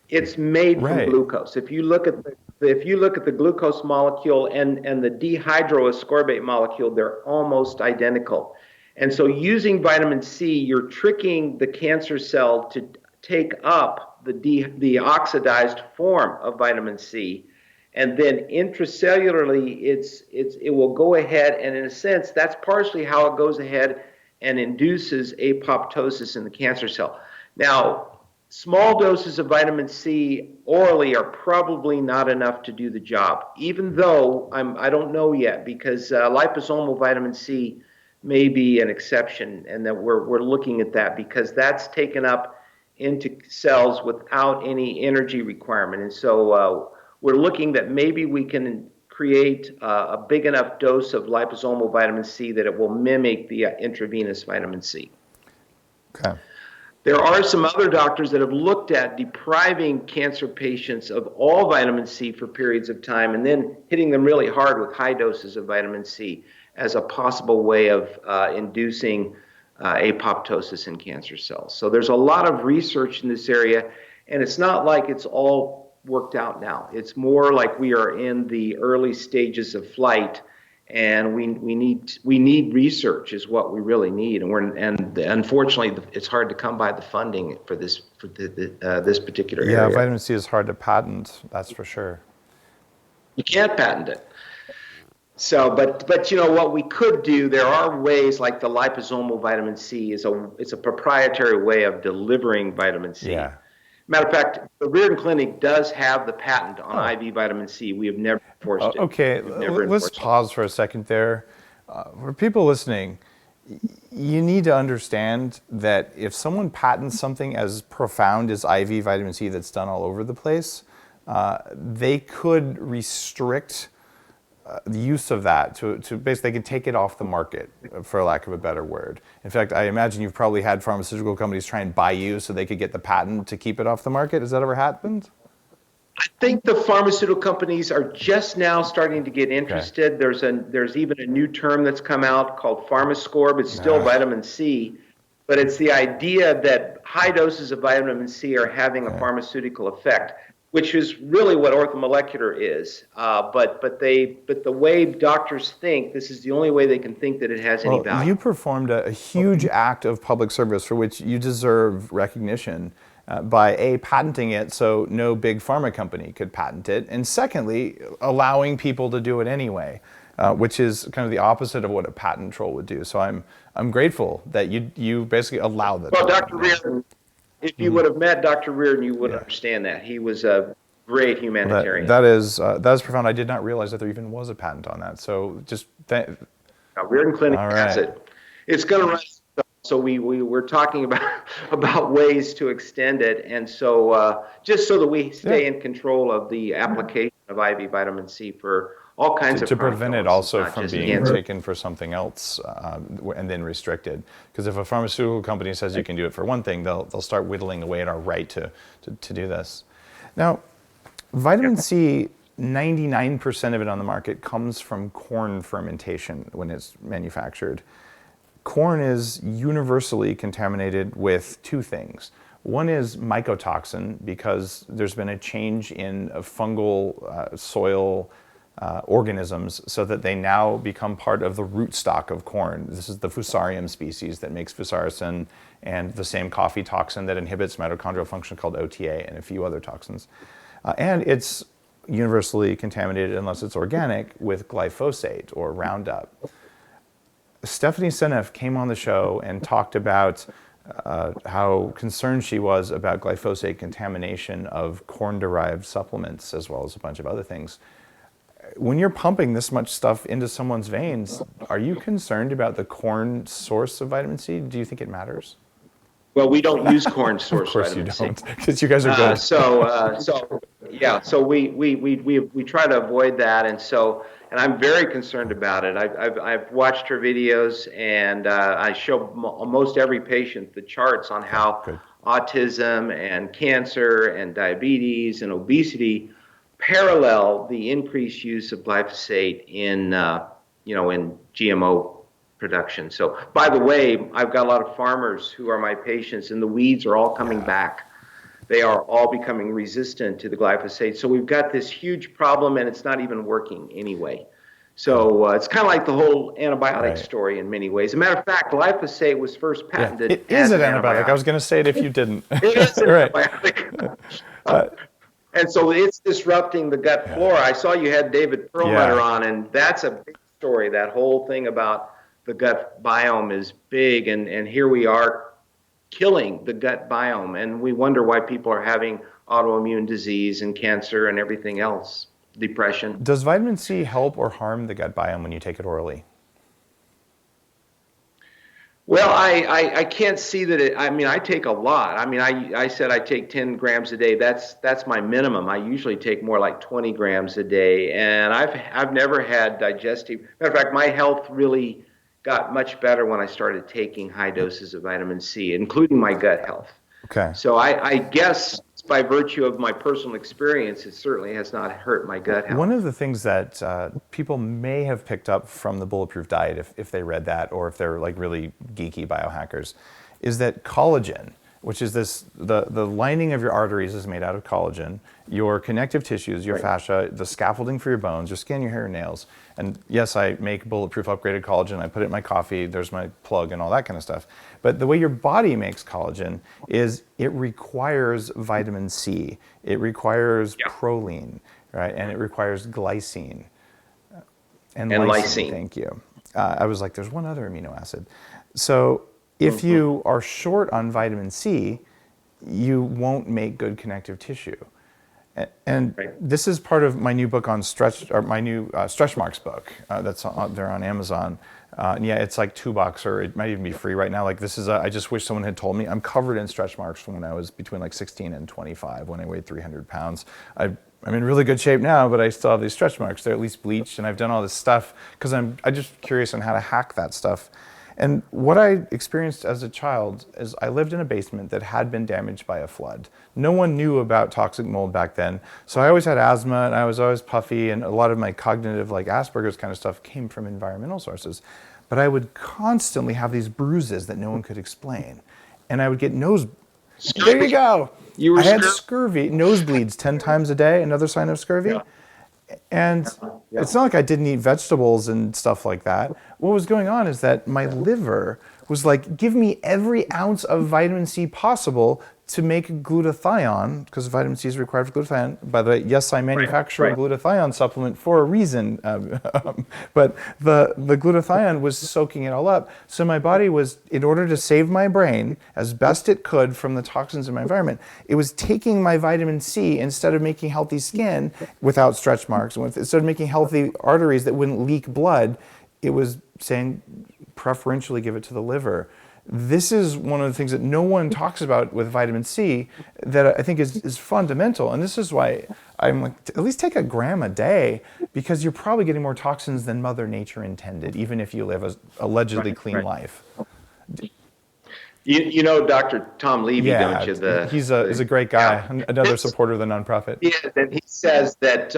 [SPEAKER 3] It's made from glucose. If you look at the glucose molecule and the dehydroascorbate molecule, they're almost identical. And so using vitamin C, you're tricking the cancer cell to take up the oxidized form of vitamin C. And then intracellularly, it will go ahead, and in a sense, that's partially how it goes ahead and induces apoptosis in the cancer cell. Now, small doses of vitamin C orally are probably not enough to do the job, even though I don't know yet, because liposomal vitamin C may be an exception, and that we're looking at that because that's taken up into cells without any energy requirement. And so we're looking that maybe we can create a big enough dose of liposomal vitamin C that it will mimic the intravenous vitamin C.
[SPEAKER 2] Okay.
[SPEAKER 3] There are some other doctors that have looked at depriving cancer patients of all vitamin C for periods of time and then hitting them really hard with high doses of vitamin C as a possible way of inducing apoptosis in cancer cells. So there's a lot of research in this area, and it's not like it's all worked out now. It's more like we are in the early stages of flight, and we need research is what we really need, and unfortunately it's hard to come by the funding for this this particular area.
[SPEAKER 2] Yeah, vitamin C is hard to patent, that's for sure.
[SPEAKER 3] You can't patent it. So, but you know what we could do? There are ways like the liposomal vitamin C it's a proprietary way of delivering vitamin C.
[SPEAKER 2] Yeah.
[SPEAKER 3] Matter of fact, the Riordan Clinic does have the patent on IV vitamin C. We have never enforced it.
[SPEAKER 2] Okay, let's pause for a second there. For people listening, you need to understand that if someone patents something as profound as IV vitamin C that's done all over the place, they could restrict the use of that to basically they can take it off the market, for lack of a better word. In fact, I imagine you've probably had pharmaceutical companies try and buy you so they could get the patent to keep it off the market. Has that ever happened?
[SPEAKER 3] I think the pharmaceutical companies are just now starting to get interested. Okay. There's even a new term that's come out called pharmascorb. It's still vitamin C, but it's the idea that high doses of vitamin C are having a pharmaceutical effect. which is really what orthomolecular is. But the way doctors think, this is the only way they can think that it has any
[SPEAKER 2] Well,
[SPEAKER 3] value.
[SPEAKER 2] you performed a huge act of public service for which you deserve recognition by A, patenting it so no big pharma company could patent it, and secondly, allowing people to do it anyway, which is kind of the opposite of what a patent troll would do. So I'm grateful that you basically allow that.
[SPEAKER 3] Well, Dr. Riordan, if you would have met Dr. Riordan, you would understand that. He was a great humanitarian.
[SPEAKER 2] That is profound. I did not realize that there even was a patent on that. So just
[SPEAKER 3] Riordan Clinic has it. It's going to run. So we're talking about ways to extend it, and so just so that we stay in control of the application of IV vitamin C for all kinds of
[SPEAKER 2] to prevent it also from being
[SPEAKER 3] cancer.
[SPEAKER 2] taken for something else and then restricted. Because if a pharmaceutical company says you can do it for one thing, they'll start whittling away at our right to do this. Now, vitamin C, 99% of it on the market comes from corn fermentation when it's manufactured. Corn is universally contaminated with two things. One is mycotoxin, because there's been a change in fungal soil organisms so that they now become part of the rootstock of corn. This is the Fusarium species that makes fusaricin, and the same coffee toxin that inhibits mitochondrial function called OTA, and a few other toxins. And it's universally contaminated, unless it's organic, with glyphosate or Roundup. Stephanie Seneff came on the show and talked about how concerned she was about glyphosate contamination of corn-derived supplements, as well as a bunch of other things. When you're pumping this much stuff into someone's veins, are you concerned about the corn source of vitamin C? Do you think it matters?
[SPEAKER 3] Well, we don't use corn source vitamin C.
[SPEAKER 2] Of course you don't, because you guys are good.
[SPEAKER 3] So we try to avoid that, and I'm very concerned about it. I've watched her videos, and I show almost every patient the charts on how autism and cancer and diabetes and obesity parallel the increased use of glyphosate in GMO production. So, by the way, I've got a lot of farmers who are my patients, and the weeds are all coming back. They are all becoming resistant to the glyphosate. So we've got this huge problem, and it's not even working anyway. So it's kind of like the whole antibiotic story in many ways. As a matter of fact, glyphosate was first patented.
[SPEAKER 2] It is an antibiotic. I was going to say it if you didn't.
[SPEAKER 3] It is an antibiotic. And so it's disrupting the gut flora. I saw you had David Perlmutter on, and that's a big story. That whole thing about the gut biome is big, and here we are killing the gut biome, and we wonder why people are having autoimmune disease and cancer and everything else, depression.
[SPEAKER 2] Does vitamin C help or harm the gut biome when you take it orally?
[SPEAKER 3] Well, I can't see that I take a lot. I said I take 10 grams a day. That's my minimum. I usually take more like 20 grams a day, and I've never had digestive. Matter of fact, my health really got much better when I started taking high doses of vitamin C, including my gut health.
[SPEAKER 2] Okay.
[SPEAKER 3] So I guess by virtue of my personal experience, it certainly has not hurt my gut health.
[SPEAKER 2] One of the things that people may have picked up from the Bulletproof diet, if they read that, or if they're like really geeky biohackers, is that collagen, which is the lining of your arteries is made out of collagen, your connective tissues, your fascia, the scaffolding for your bones, your skin, your hair, and nails. And yes, I make Bulletproof upgraded collagen. I put it in my coffee. There's my plug and all that kind of stuff. But the way your body makes collagen is it requires vitamin C. It requires proline, right? And it requires glycine. And lysine. Thank you. I was like, there's one other amino acid. So if you are short on vitamin C, you won't make good connective tissue. And this is part of my new book on stretch, or my new stretch marks book that's there on Amazon. And yeah, it's like $2, or it might even be free right now. Like this is, I just wish someone had told me. I'm covered in stretch marks from when I was between like 16 and 25, when I weighed 300 pounds. I'm in really good shape now, but I still have these stretch marks. They're at least bleached, and I've done all this stuff because I'm just curious on how to hack that stuff. And what I experienced as a child is I lived in a basement that had been damaged by a flood. No one knew about toxic mold back then. So I always had asthma, and I was always puffy, and a lot of my cognitive, like Asperger's kind of stuff, came from environmental sources. But I would constantly have these bruises that no one could explain. And I would get There you go.
[SPEAKER 3] You were
[SPEAKER 2] I had scurvy, nosebleeds 10 times a day, another sign of scurvy.
[SPEAKER 3] Yeah.
[SPEAKER 2] And it's not like I didn't eat vegetables and stuff like that. What was going on is that my liver was like, give me every ounce of vitamin C possible to make glutathione, because vitamin C is required for glutathione. By the way, yes, I manufacture a glutathione supplement for a reason, but the glutathione was soaking it all up. So my body was, in order to save my brain as best it could from the toxins in my environment, it was taking my vitamin C instead of making healthy skin without stretch marks, instead of making healthy arteries that wouldn't leak blood, it was saying preferentially give it to the liver. This is one of the things that no one talks about with vitamin C that I think is fundamental. And this is why I'm like, at least take a gram a day, because you're probably getting more toxins than Mother Nature intended, even if you live a allegedly clean life.
[SPEAKER 3] You know Dr. Tom Levy, don't you?
[SPEAKER 2] He's a great guy, another supporter of the nonprofit.
[SPEAKER 3] Yeah, and he says that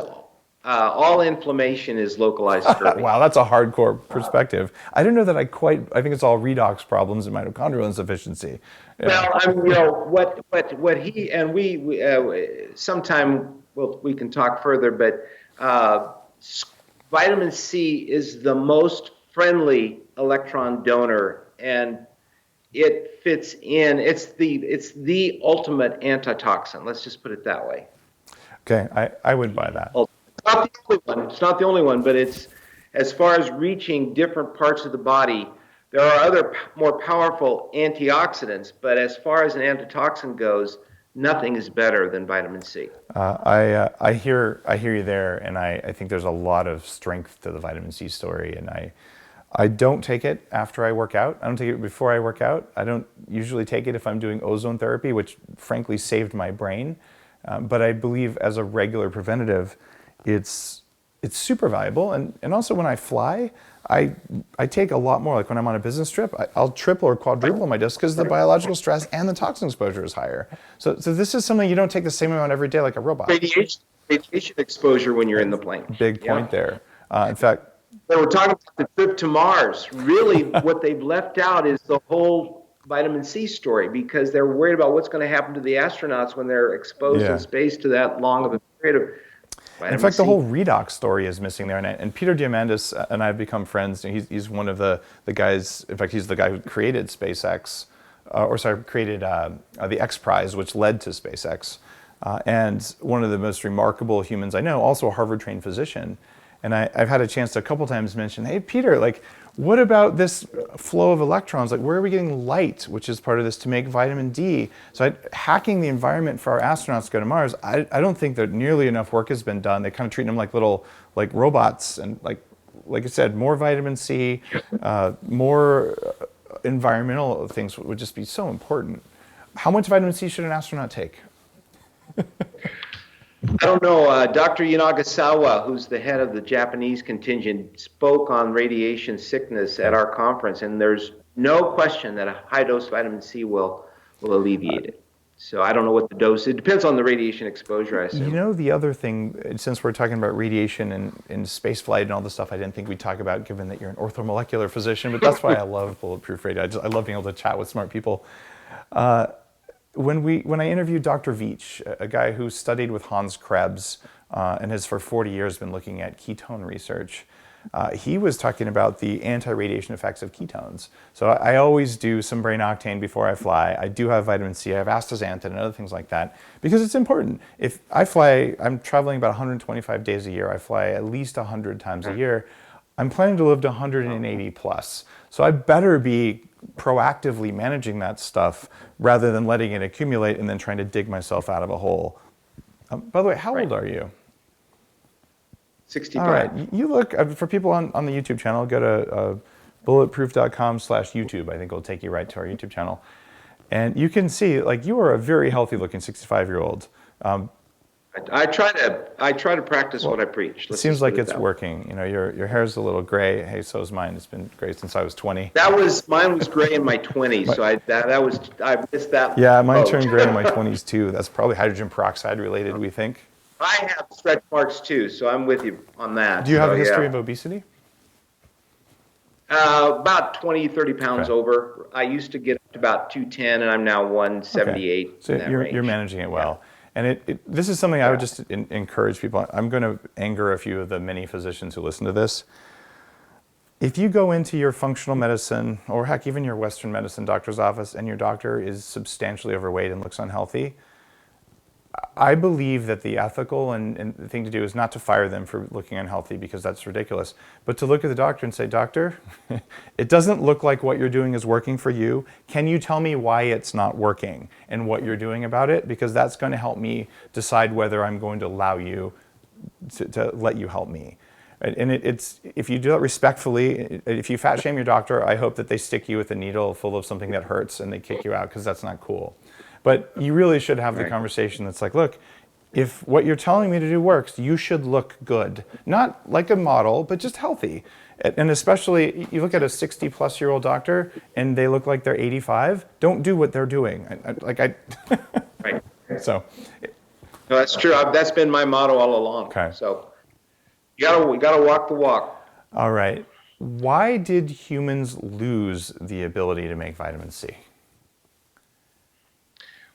[SPEAKER 3] all inflammation is localized scurvy.
[SPEAKER 2] Wow, that's a hardcore perspective. I don't know that I think it's all redox problems and mitochondrial insufficiency.
[SPEAKER 3] Yeah. Well, what he and we sometime we can talk further, but vitamin C is the most friendly electron donor, and it fits in. It's the ultimate antitoxin. Let's just put it that way.
[SPEAKER 2] Okay, I would buy that.
[SPEAKER 3] It's not the only one, but it's, as far as reaching different parts of the body, there are other more powerful antioxidants, but as far as an antitoxin goes, nothing is better than vitamin C.
[SPEAKER 2] I hear you there, and I think there's a lot of strength to the vitamin C story, and I don't take it after I work out. I don't take it before I work out. I don't usually take it if I'm doing ozone therapy, which frankly saved my brain. But I believe as a regular preventative, it's super valuable. And also when I fly, I take a lot more. Like when I'm on a business trip, I'll triple or quadruple my dose because the biological stress and the toxin exposure is higher. So this is something you don't take the same amount every day like a robot.
[SPEAKER 3] Radiation exposure when you're in the plane.
[SPEAKER 2] Big point there. In fact,
[SPEAKER 3] we're talking about the trip to Mars. Really, what they've left out is the whole vitamin C story, because they're worried about what's going to happen to the astronauts when they're exposed in space to that long of a period of vitamin
[SPEAKER 2] in fact,
[SPEAKER 3] C.
[SPEAKER 2] the whole redox story is missing there. And Peter Diamandis and I have become friends. He's one of the guys, in fact, he's the guy who created SpaceX, created the X Prize, which led to SpaceX. And one of the most remarkable humans I know, also a Harvard-trained physician. And I've had a chance to a couple times mention, hey, Peter, like, what about this flow of electrons? Like, where are we getting light, which is part of this, to make vitamin D? So hacking the environment for our astronauts to go to Mars, I don't think that nearly enough work has been done. They kind of treat them like little robots. And like I said, more vitamin C, more environmental things would just be so important. How much vitamin C should an astronaut take?
[SPEAKER 3] I don't know. Dr. Yanagasawa, who's the head of the Japanese contingent, spoke on radiation sickness at our conference, and there's no question that a high dose vitamin C will alleviate it. So I don't know what the dose. It depends on the radiation exposure, I assume.
[SPEAKER 2] You know, the other thing, since we're talking about radiation and space flight and all this stuff, I didn't think we'd talk about, given that you're an orthomolecular physician, but that's why I love Bulletproof Radio. I love being able to chat with smart people. When I interviewed Dr. Veach, a guy who studied with Hans Krebs and has for 40 years been looking at ketone research, he was talking about the anti-radiation effects of ketones. So I always do some brain octane before I fly. I do have vitamin C, I have astaxanthin and other things like that, because it's important. If I fly, I'm traveling about 125 days a year. I fly at least 100 times a year. I'm planning to live to 180 plus. So I better be proactively managing that stuff rather than letting it accumulate and then trying to dig myself out of a hole. By the way, how old are you?
[SPEAKER 3] 65.
[SPEAKER 2] All right. You look, for people on the YouTube channel, go to bulletproof.com/YouTube. I think it'll take you right to our YouTube channel. And you can see, like, you are a very healthy looking 65-year-old.
[SPEAKER 3] I try to practice what I preach.
[SPEAKER 2] It seems like it's working. You know, your hair's a little gray. Hey, so is mine. It's been gray since I was 20.
[SPEAKER 3] Mine was gray in my 20s, so I missed that.
[SPEAKER 2] Yeah, mine turned gray in my 20s too. That's probably hydrogen peroxide related, we think.
[SPEAKER 3] I have stretch marks too, so I'm with you on that.
[SPEAKER 2] Do you have a history of obesity?
[SPEAKER 3] About 20, 30 pounds over. I used to get about 210, and I'm now 178.
[SPEAKER 2] Okay. So you're managing it well. And this is something I would just encourage people. I'm going to anger a few of the many physicians who listen to this. If you go into your functional medicine, or heck, even your Western medicine doctor's office, and your doctor is substantially overweight and looks unhealthy, I believe that the ethical and the thing to do is not to fire them for looking unhealthy, because that's ridiculous, but to look at the doctor and say, doctor, it doesn't look like what you're doing is working for you. Can you tell me why it's not working and what you're doing about it? Because that's going to help me decide whether I'm going to allow you to let you help me. And it's if you do that respectfully, if you fat shame your doctor, I hope that they stick you with a needle full of something that hurts and they kick you out, because that's not cool. But you really should have the conversation that's like, look, if what you're telling me to do works, you should look good. Not like a model, but just healthy. And especially, you look at a 60-plus-year-old doctor and they look like they're 85, don't do what they're doing.
[SPEAKER 3] Right.
[SPEAKER 2] So.
[SPEAKER 3] No, that's true. That's been my motto all along.
[SPEAKER 2] Okay.
[SPEAKER 3] So you gotta walk the walk.
[SPEAKER 2] All right. Why did humans lose the ability to make vitamin C?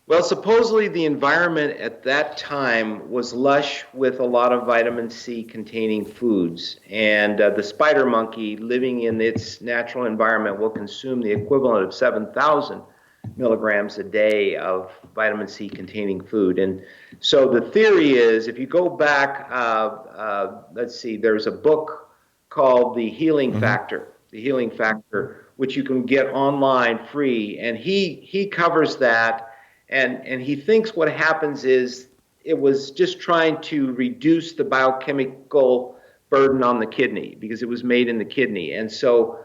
[SPEAKER 3] Well, supposedly the environment at that time was lush with a lot of vitamin C containing foods. And the spider monkey, living in its natural environment, will consume the equivalent of 7,000 milligrams a day of vitamin C containing food. And so the theory is, if you go back, let's see, there's a book called The Healing Factor, which you can get online free. And he covers that. And he thinks what happens is it was just trying to reduce the biochemical burden on the kidney, because it was made in the kidney. And so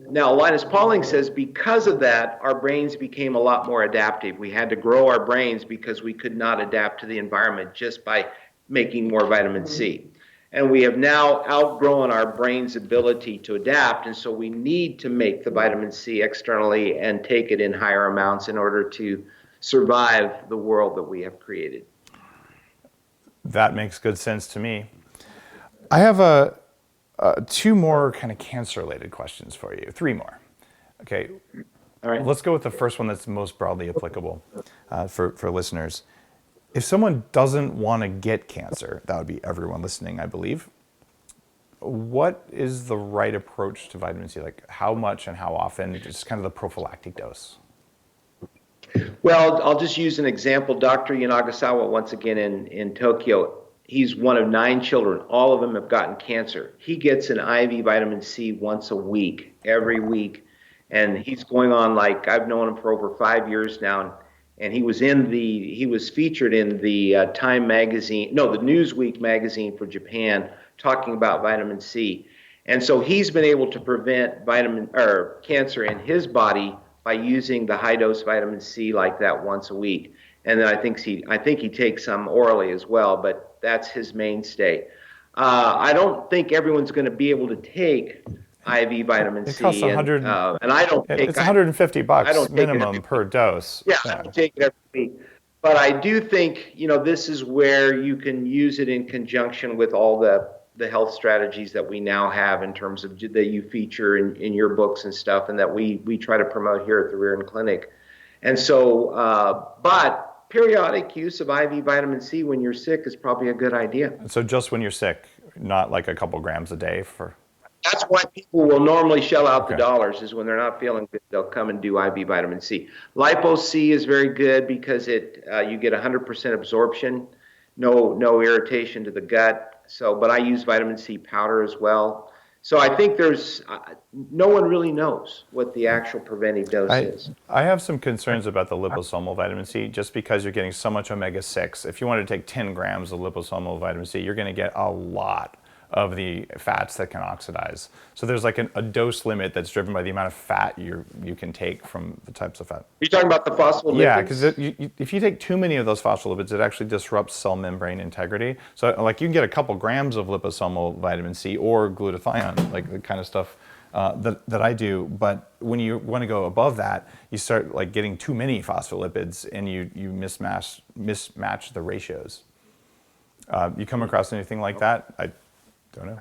[SPEAKER 3] now Linus Pauling says because of that, our brains became a lot more adaptive. We had to grow our brains because we could not adapt to the environment just by making more vitamin C. And we have now outgrown our brain's ability to adapt, and so we need to make the vitamin C externally and take it in higher amounts in order to survive the world that we have created.
[SPEAKER 2] That makes good sense to me. I have two more kind of cancer-related questions for you. Three more. Okay.
[SPEAKER 3] All right.
[SPEAKER 2] Let's go with the first one that's most broadly applicable for listeners. If someone doesn't want to get cancer, that would be everyone listening, I believe. What is the right approach to vitamin C? Like how much and how often? Just kind of the prophylactic dose.
[SPEAKER 3] Well, I'll just use an example. Dr. Yanagasawa, once again in Tokyo, he's one of 9 children. All of them have gotten cancer. He gets an IV vitamin C once a week, every week. And he's going on, like, I've known him for over 5 years now. And he was featured in the Time magazine, no, the Newsweek magazine for Japan, talking about vitamin C. And so he's been able to prevent cancer in his body by using the high dose vitamin C like that once a week. And then I think he takes some orally as well, but that's his mainstay. I don't think everyone's going to be able to take IV vitamin C.
[SPEAKER 2] It costs $100,
[SPEAKER 3] and I don't take
[SPEAKER 2] it's $150 minimum per dose.
[SPEAKER 3] Yeah, I don't take it every week. But I do think, this is where you can use it in conjunction with all the health strategies that we now have in terms of that you feature in your books and stuff, and that we try to promote here at the Riordan Clinic. And so, but periodic use of IV vitamin C when you're sick is probably a good idea.
[SPEAKER 2] So just when you're sick, not like a couple grams a day for...
[SPEAKER 3] That's why people will normally shell out the dollars, is when they're not feeling good, they'll come and do IV vitamin C. Lipo-C is very good because you get 100% absorption, no irritation to the gut. But I use vitamin C powder as well. So I think there's no one really knows what the actual preventive dose is.
[SPEAKER 2] I have some concerns about the liposomal vitamin C, just because you're getting so much omega-6. If you want to take 10 grams of liposomal vitamin C, you're going to get a lot of the fats that can oxidize. So there's like a dose limit that's driven by the amount of fat you can take from the types of fat.
[SPEAKER 3] You're talking about the phospholipids?
[SPEAKER 2] Yeah, because if you take too many of those phospholipids, it actually disrupts cell membrane integrity. So like you can get a couple grams of liposomal vitamin C or glutathione, like the kind of stuff that I do. But when you want to go above that, you start like getting too many phospholipids, and you mismatch the ratios. You come across anything like that? I don't know.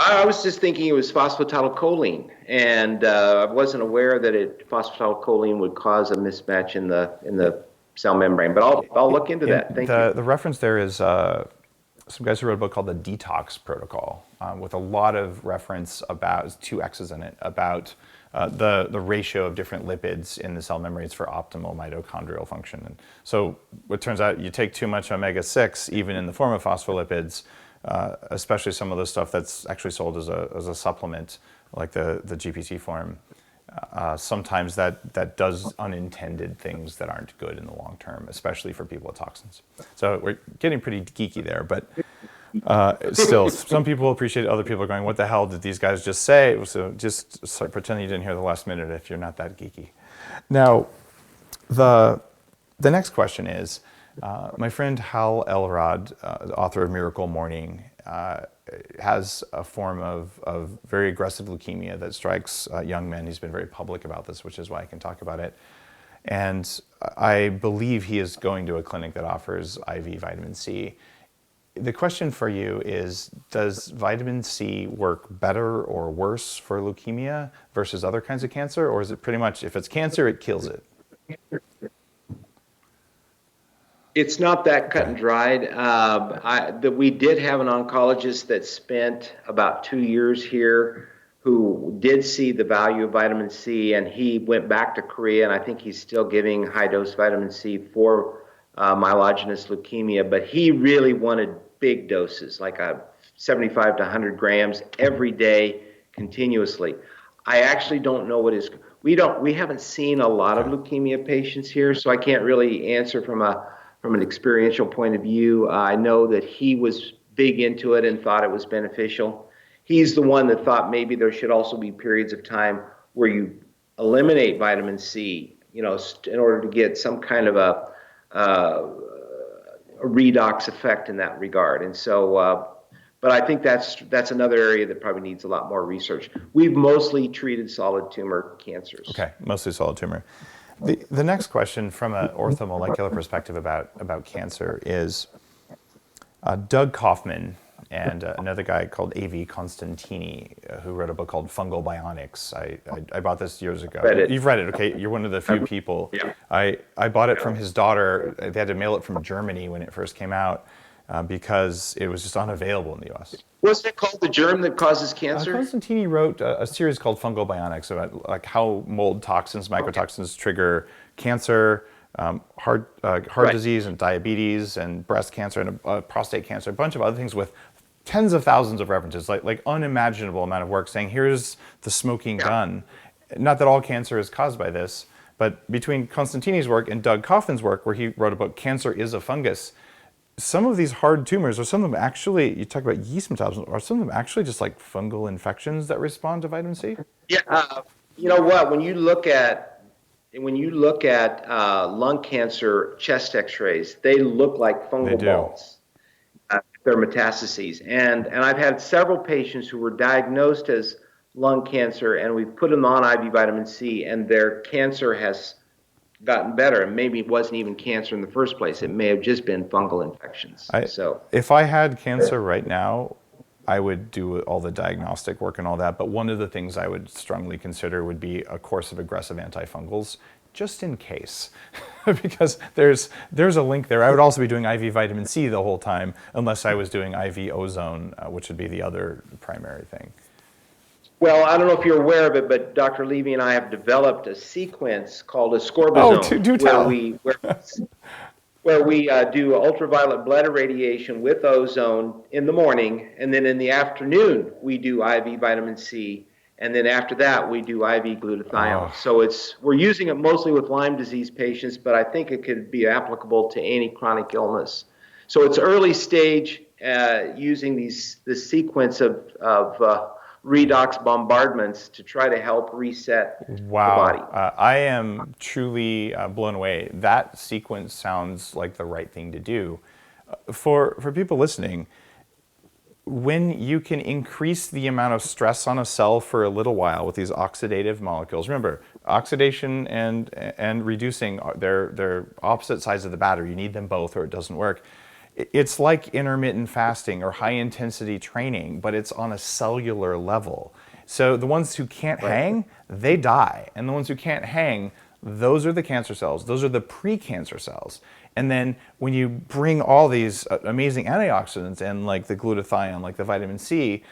[SPEAKER 3] I was just thinking it was phosphatidylcholine, and I wasn't aware that phosphatidylcholine would cause a mismatch in the cell membrane. But I'll look into that. Thank you.
[SPEAKER 2] The reference there is some guys who wrote a book called the Detox Protocol, with a lot of reference about 2 X's in it, about the ratio of different lipids in the cell membranes for optimal mitochondrial function. And so it turns out you take too much omega-6, even in the form of phospholipids, especially some of the stuff that's actually sold as a supplement, like the GPC form. Sometimes that does unintended things that aren't good in the long term, especially for people with toxins. So we're getting pretty geeky there, but still, some people appreciate it. Other people are going, what the hell did these guys just say? So just pretend you didn't hear the last minute if you're not that geeky. Now, the next question is, my friend Hal Elrod, the author of Miracle Morning, has a form of very aggressive leukemia that strikes young men. He's been very public about this, which is why I can talk about it. And I believe he is going to a clinic that offers IV vitamin C. The question for you is, does vitamin C work better or worse for leukemia versus other kinds of cancer? Or is it pretty much, if it's cancer, it kills it?
[SPEAKER 3] It's not that cut and dried. We did have an oncologist that spent about 2 years here who did see the value of vitamin C, and he went back to Korea, and I think he's still giving high-dose vitamin C for myelogenous leukemia, but he really wanted big doses, like 75 to 100 grams every day continuously. I actually don't know what his... We haven't seen a lot of leukemia patients here, so I can't really answer from an experiential point of view. I know that he was big into it and thought it was beneficial. He's the one that thought maybe there should also be periods of time where you eliminate vitamin C, in order to get some kind of a redox effect in that regard. And so, but I think that's another area that probably needs a lot more research. We've mostly treated solid tumor cancers.
[SPEAKER 2] Okay, mostly solid tumor. The next question from an orthomolecular perspective about cancer is Doug Kaufman and another guy called A.V. Constantini, who wrote a book called Fungal Bionics. I bought this years ago.
[SPEAKER 3] Read it.
[SPEAKER 2] You've read it, okay? You're one of the few people.
[SPEAKER 3] Yeah.
[SPEAKER 2] I bought it from his daughter. They had to mail it from Germany when it first came out because it was just unavailable in the U.S.
[SPEAKER 3] What's it called, the germ that causes cancer?
[SPEAKER 2] Constantini wrote a series called Fungal Bionics about like how mold toxins, mycotoxins trigger cancer, heart disease and diabetes and breast cancer and prostate cancer, a bunch of other things with tens of thousands of references, like unimaginable amount of work saying here's the smoking gun. Not that all cancer is caused by this, but between Constantini's work and Doug Kaufman's work, where he wrote a book, Cancer is a Fungus, some of these hard tumors, or some of them actually, you talk about yeast metabolism, are some of them actually just like fungal infections that respond to vitamin C?
[SPEAKER 3] Yeah, you know what? When you look at lung cancer chest X-rays, they look like fungal balls. They're metastases, and I've had several patients who were diagnosed as lung cancer, and we've put them on IV vitamin C, and their cancer has gotten better, and maybe it wasn't even cancer in the first place. It may have just been fungal infections.
[SPEAKER 2] If I had cancer right now, I would do all the diagnostic work and all that, but one of the things I would strongly consider would be a course of aggressive antifungals, just in case, because there's a link there. I would also be doing IV vitamin C the whole time, unless I was doing IV ozone, which would be the other primary thing.
[SPEAKER 3] Well, I don't know if you're aware of it, but Dr. Levy and I have developed a sequence called ascorbazone, where we do ultraviolet blood irradiation with ozone in the morning, and then in the afternoon we do IV vitamin C, and then after that we do IV glutathione. So we're using it mostly with Lyme disease patients, but I think it could be applicable to any chronic illness. So it's early stage using this sequence of redox bombardments to try to help reset the body.
[SPEAKER 2] I am truly blown away. That sequence sounds like the right thing to do. For people listening, when you can increase the amount of stress on a cell for a little while with these oxidative molecules, remember, oxidation and reducing, they're opposite sides of the battery. You need them both or it doesn't work. It's like intermittent fasting or high intensity training, but it's on a cellular level. So the ones who can't hang, they die. And the ones who can't hang, those are the cancer cells. Those are the pre-cancer cells. And then when you bring all these amazing antioxidants in, like the glutathione, like the vitamin C,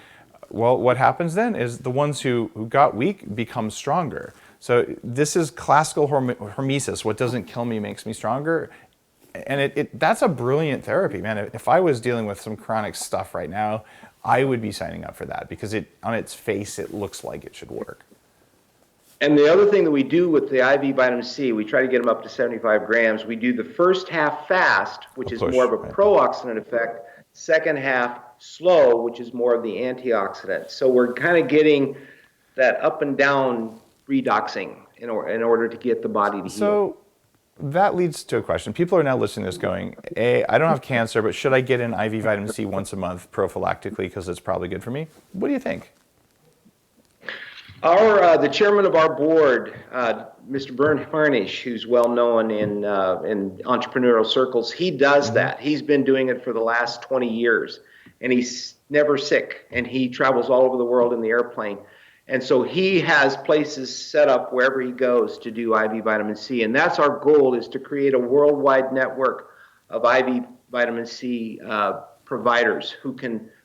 [SPEAKER 2] well, what happens then is the ones who got weak become stronger. So this is classical hormesis. What doesn't kill me makes me stronger. And that's a brilliant therapy, man. If I was dealing with some chronic stuff right now, I would be signing up for that because on its face, it looks like it should work.
[SPEAKER 3] And the other thing that we do with the IV vitamin C, we try to get them up to 75 grams. We do the first half fast, which is more of a pro-oxidant effect. Second half slow, which is more of the antioxidant. So we're kind of getting that up and down redoxing in order to get the body to heal.
[SPEAKER 2] So that leads to a question. People are now listening to this going, I don't have cancer, but should I get an IV vitamin C once a month prophylactically because it's probably good for me? What do you think?
[SPEAKER 3] The chairman of our board, Mr. Bern Harnish, who's well known in entrepreneurial circles, he does that. He's been doing it for the last 20 years, and he's never sick, and he travels all over the world in the airplane. And so he has places set up wherever he goes to do IV vitamin C. And that's our goal, is to create a worldwide network of IV vitamin C providers who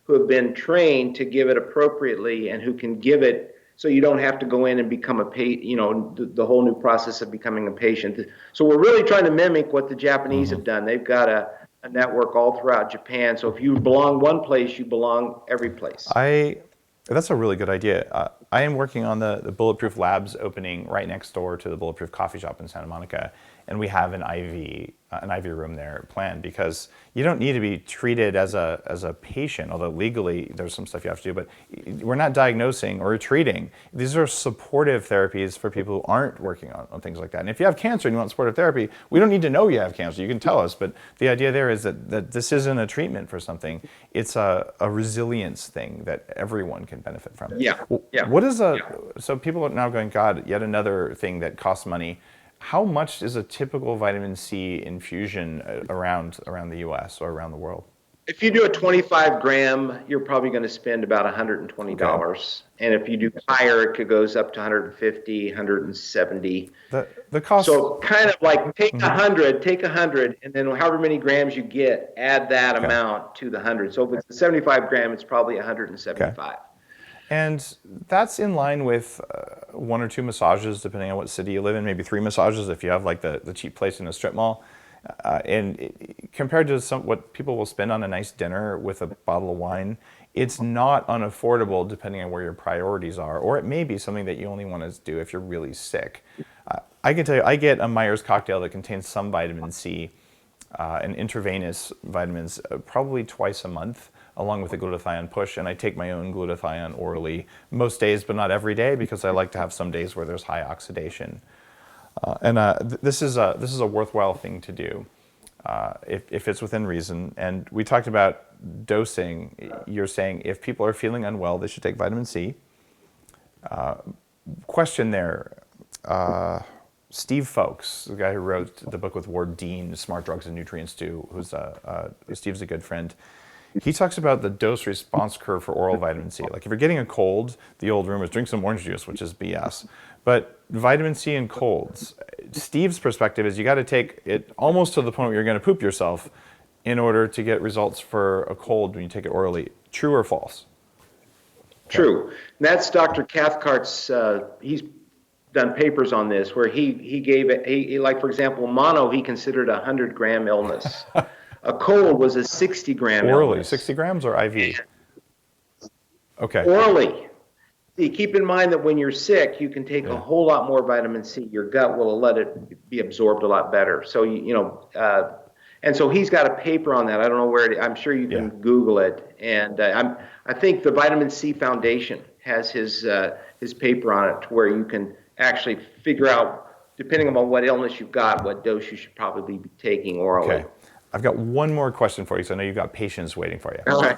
[SPEAKER 3] have been trained to give it appropriately and who can give it so you don't have to go in and become the whole new process of becoming a patient. So we're really trying to mimic what the Japanese have done. They've got a network all throughout Japan. So if you belong one place, you belong every place.
[SPEAKER 2] That's a really good idea. I am working on the Bulletproof Labs opening right next door to the Bulletproof coffee shop in Santa Monica, and we have an IV room there planned because you don't need to be treated as a patient, although legally there's some stuff you have to do, but we're not diagnosing or treating. These are supportive therapies for people who aren't working on things like that. And if you have cancer and you want supportive therapy, we don't need to know you have cancer. You can tell us, but the idea there is that this isn't a treatment for something. It's a resilience thing that everyone can benefit from.
[SPEAKER 3] Yeah.
[SPEAKER 2] What is so people are now going, God, yet another thing that costs money. How much is a typical vitamin C infusion around the U.S. or around the world?
[SPEAKER 3] If you do a 25 gram, you're probably going to spend about $120. Okay. And if you do higher, it goes up to 150, 170.
[SPEAKER 2] The cost.
[SPEAKER 3] So kind of like take 100, and then however many grams you get, add that amount to the 100. So if it's a 75 gram, it's probably 175. Okay.
[SPEAKER 2] And that's in line with 1 or 2 massages, depending on what city you live in, maybe 3 massages if you have like the cheap place in a strip mall. Compared to what people will spend on a nice dinner with a bottle of wine, it's not unaffordable depending on where your priorities are, or it may be something that you only want to do if you're really sick. I can tell you, I get a Myers cocktail that contains some vitamin C and intravenous vitamins probably twice a month, along with the glutathione push, and I take my own glutathione orally most days, but not every day, because I like to have some days where there's high oxidation. This is a worthwhile thing to do if it's within reason. And we talked about dosing. You're saying if people are feeling unwell, they should take vitamin C. Question there. Steve Folks, the guy who wrote the book with Ward Dean, Smart Drugs and Nutrients Too, Steve's a good friend. He talks about the dose-response curve for oral vitamin C. Like if you're getting a cold, the old rumor is drink some orange juice, which is BS. But vitamin C in colds, Steve's perspective is you got to take it almost to the point where you're going to poop yourself in order to get results for a cold when you take it orally. True or false?
[SPEAKER 3] True. And that's Dr. Cathcart's, he's done papers on this where he gave it, like for example, mono, he considered a 100-gram illness. A cold was a 60-gram
[SPEAKER 2] orally,
[SPEAKER 3] illness.
[SPEAKER 2] 60 grams or IV? Okay.
[SPEAKER 3] Orally. See, keep in mind that when you're sick, you can take a whole lot more vitamin C. Your gut will let it be absorbed a lot better. So, and so he's got a paper on that. I don't know where I'm sure you can Google it. And I think the Vitamin C Foundation has his paper on it where you can actually figure out, depending on what illness you've got, what dose you should probably be taking orally.
[SPEAKER 2] Okay. I've got one more question for you, because I know you've got patients waiting for you.
[SPEAKER 3] Okay.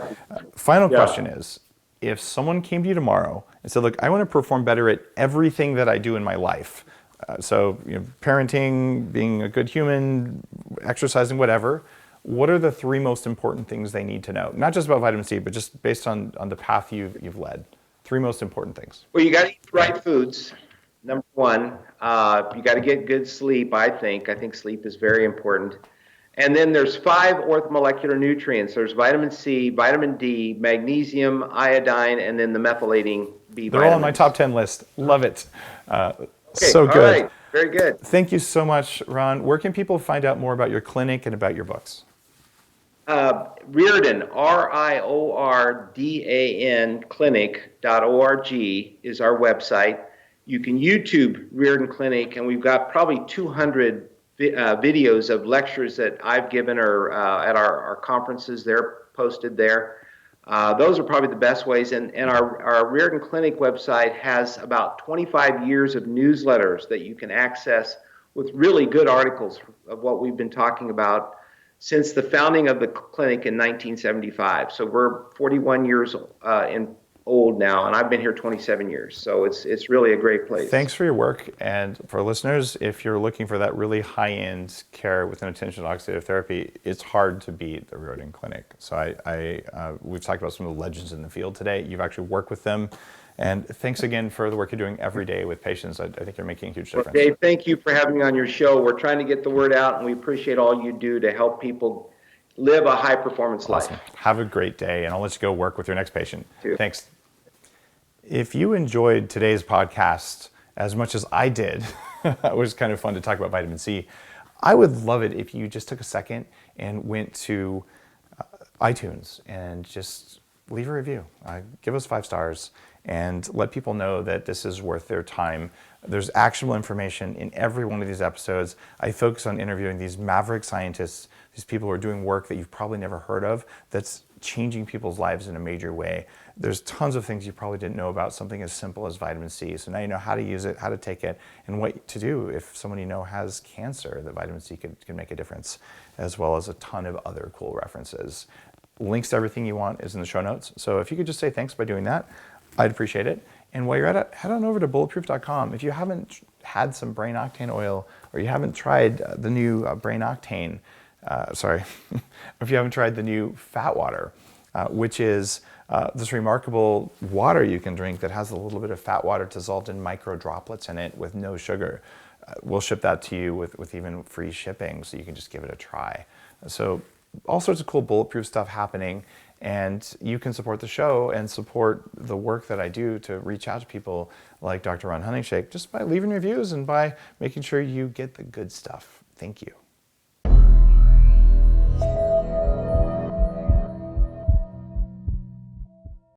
[SPEAKER 2] Final question is, if someone came to you tomorrow and said, look, I want to perform better at everything that I do in my life, parenting, being a good human, exercising, whatever, what are the 3 most important things they need to know? Not just about vitamin C, but just based on the path you've led. 3 most important things.
[SPEAKER 3] Well, you got to eat the right foods. Number one, you got to get good sleep. I think sleep is very important. And then there's 5 orthomolecular nutrients. There's vitamin C, vitamin D, magnesium, iodine, and then the methylating B vitamins.
[SPEAKER 2] They're all on my top 10 list. Love it.
[SPEAKER 3] Okay,
[SPEAKER 2] so good.
[SPEAKER 3] All right, very good.
[SPEAKER 2] Thank you so much, Ron. Where can people find out more about your clinic and about your books?
[SPEAKER 3] Riordan, Riordan clinic.org is our website. You can YouTube Riordan Clinic, and we've got probably 200 videos of lectures that I've given or at our conferences. They're posted there. Those are probably the best ways. And our Riordan Clinic website has about 25 years of newsletters that you can access with really good articles of what we've been talking about since the founding of the clinic in 1975. So we're 41 years old now, and I've been here 27 years. So it's really a great place.
[SPEAKER 2] Thanks for your work. And for listeners, if you're looking for that really high-end care with an attention to oxidative therapy, it's hard to beat the Riordan Clinic. So we've talked about some of the legends in the field today. You've actually worked with them. And thanks again for the work you're doing every day with patients. I think you're making a huge difference.
[SPEAKER 3] Well, Dave, thank you for having me on your show. We're trying to get the word out, and we appreciate all you do to help people live a high-performance life.
[SPEAKER 2] Have a great day, and I'll let you go work with your next patient. Thanks. If you enjoyed today's podcast as much as I did, it was kind of fun to talk about vitamin C, I would love it if you just took a second and went to iTunes and just leave a review. Give us 5 stars and let people know that this is worth their time. There's actionable information in every one of these episodes. I focus on interviewing these maverick scientists, these people who are doing work that you've probably never heard of that's changing people's lives in a major way. There's tons of things you probably didn't know about something as simple as vitamin C. So now you know how to use it, how to take it, and what to do if someone you know has cancer, that vitamin C can make a difference, as well as a ton of other cool references. Links to everything you want is in the show notes. So if you could just say thanks by doing that, I'd appreciate it. And while you're at it, head on over to bulletproof.com. If you haven't had some brain octane oil, or you haven't tried the new brain octane, if you haven't tried the new fat water, which is this remarkable water you can drink that has a little bit of fat water dissolved in micro droplets in it with no sugar. We'll ship that to you with even free shipping, so you can just give it a try. So all sorts of cool Bulletproof stuff happening, and you can support the show and support the work that I do to reach out to people like Dr. Ron Hunninghake just by leaving reviews and by making sure you get the good stuff. Thank you.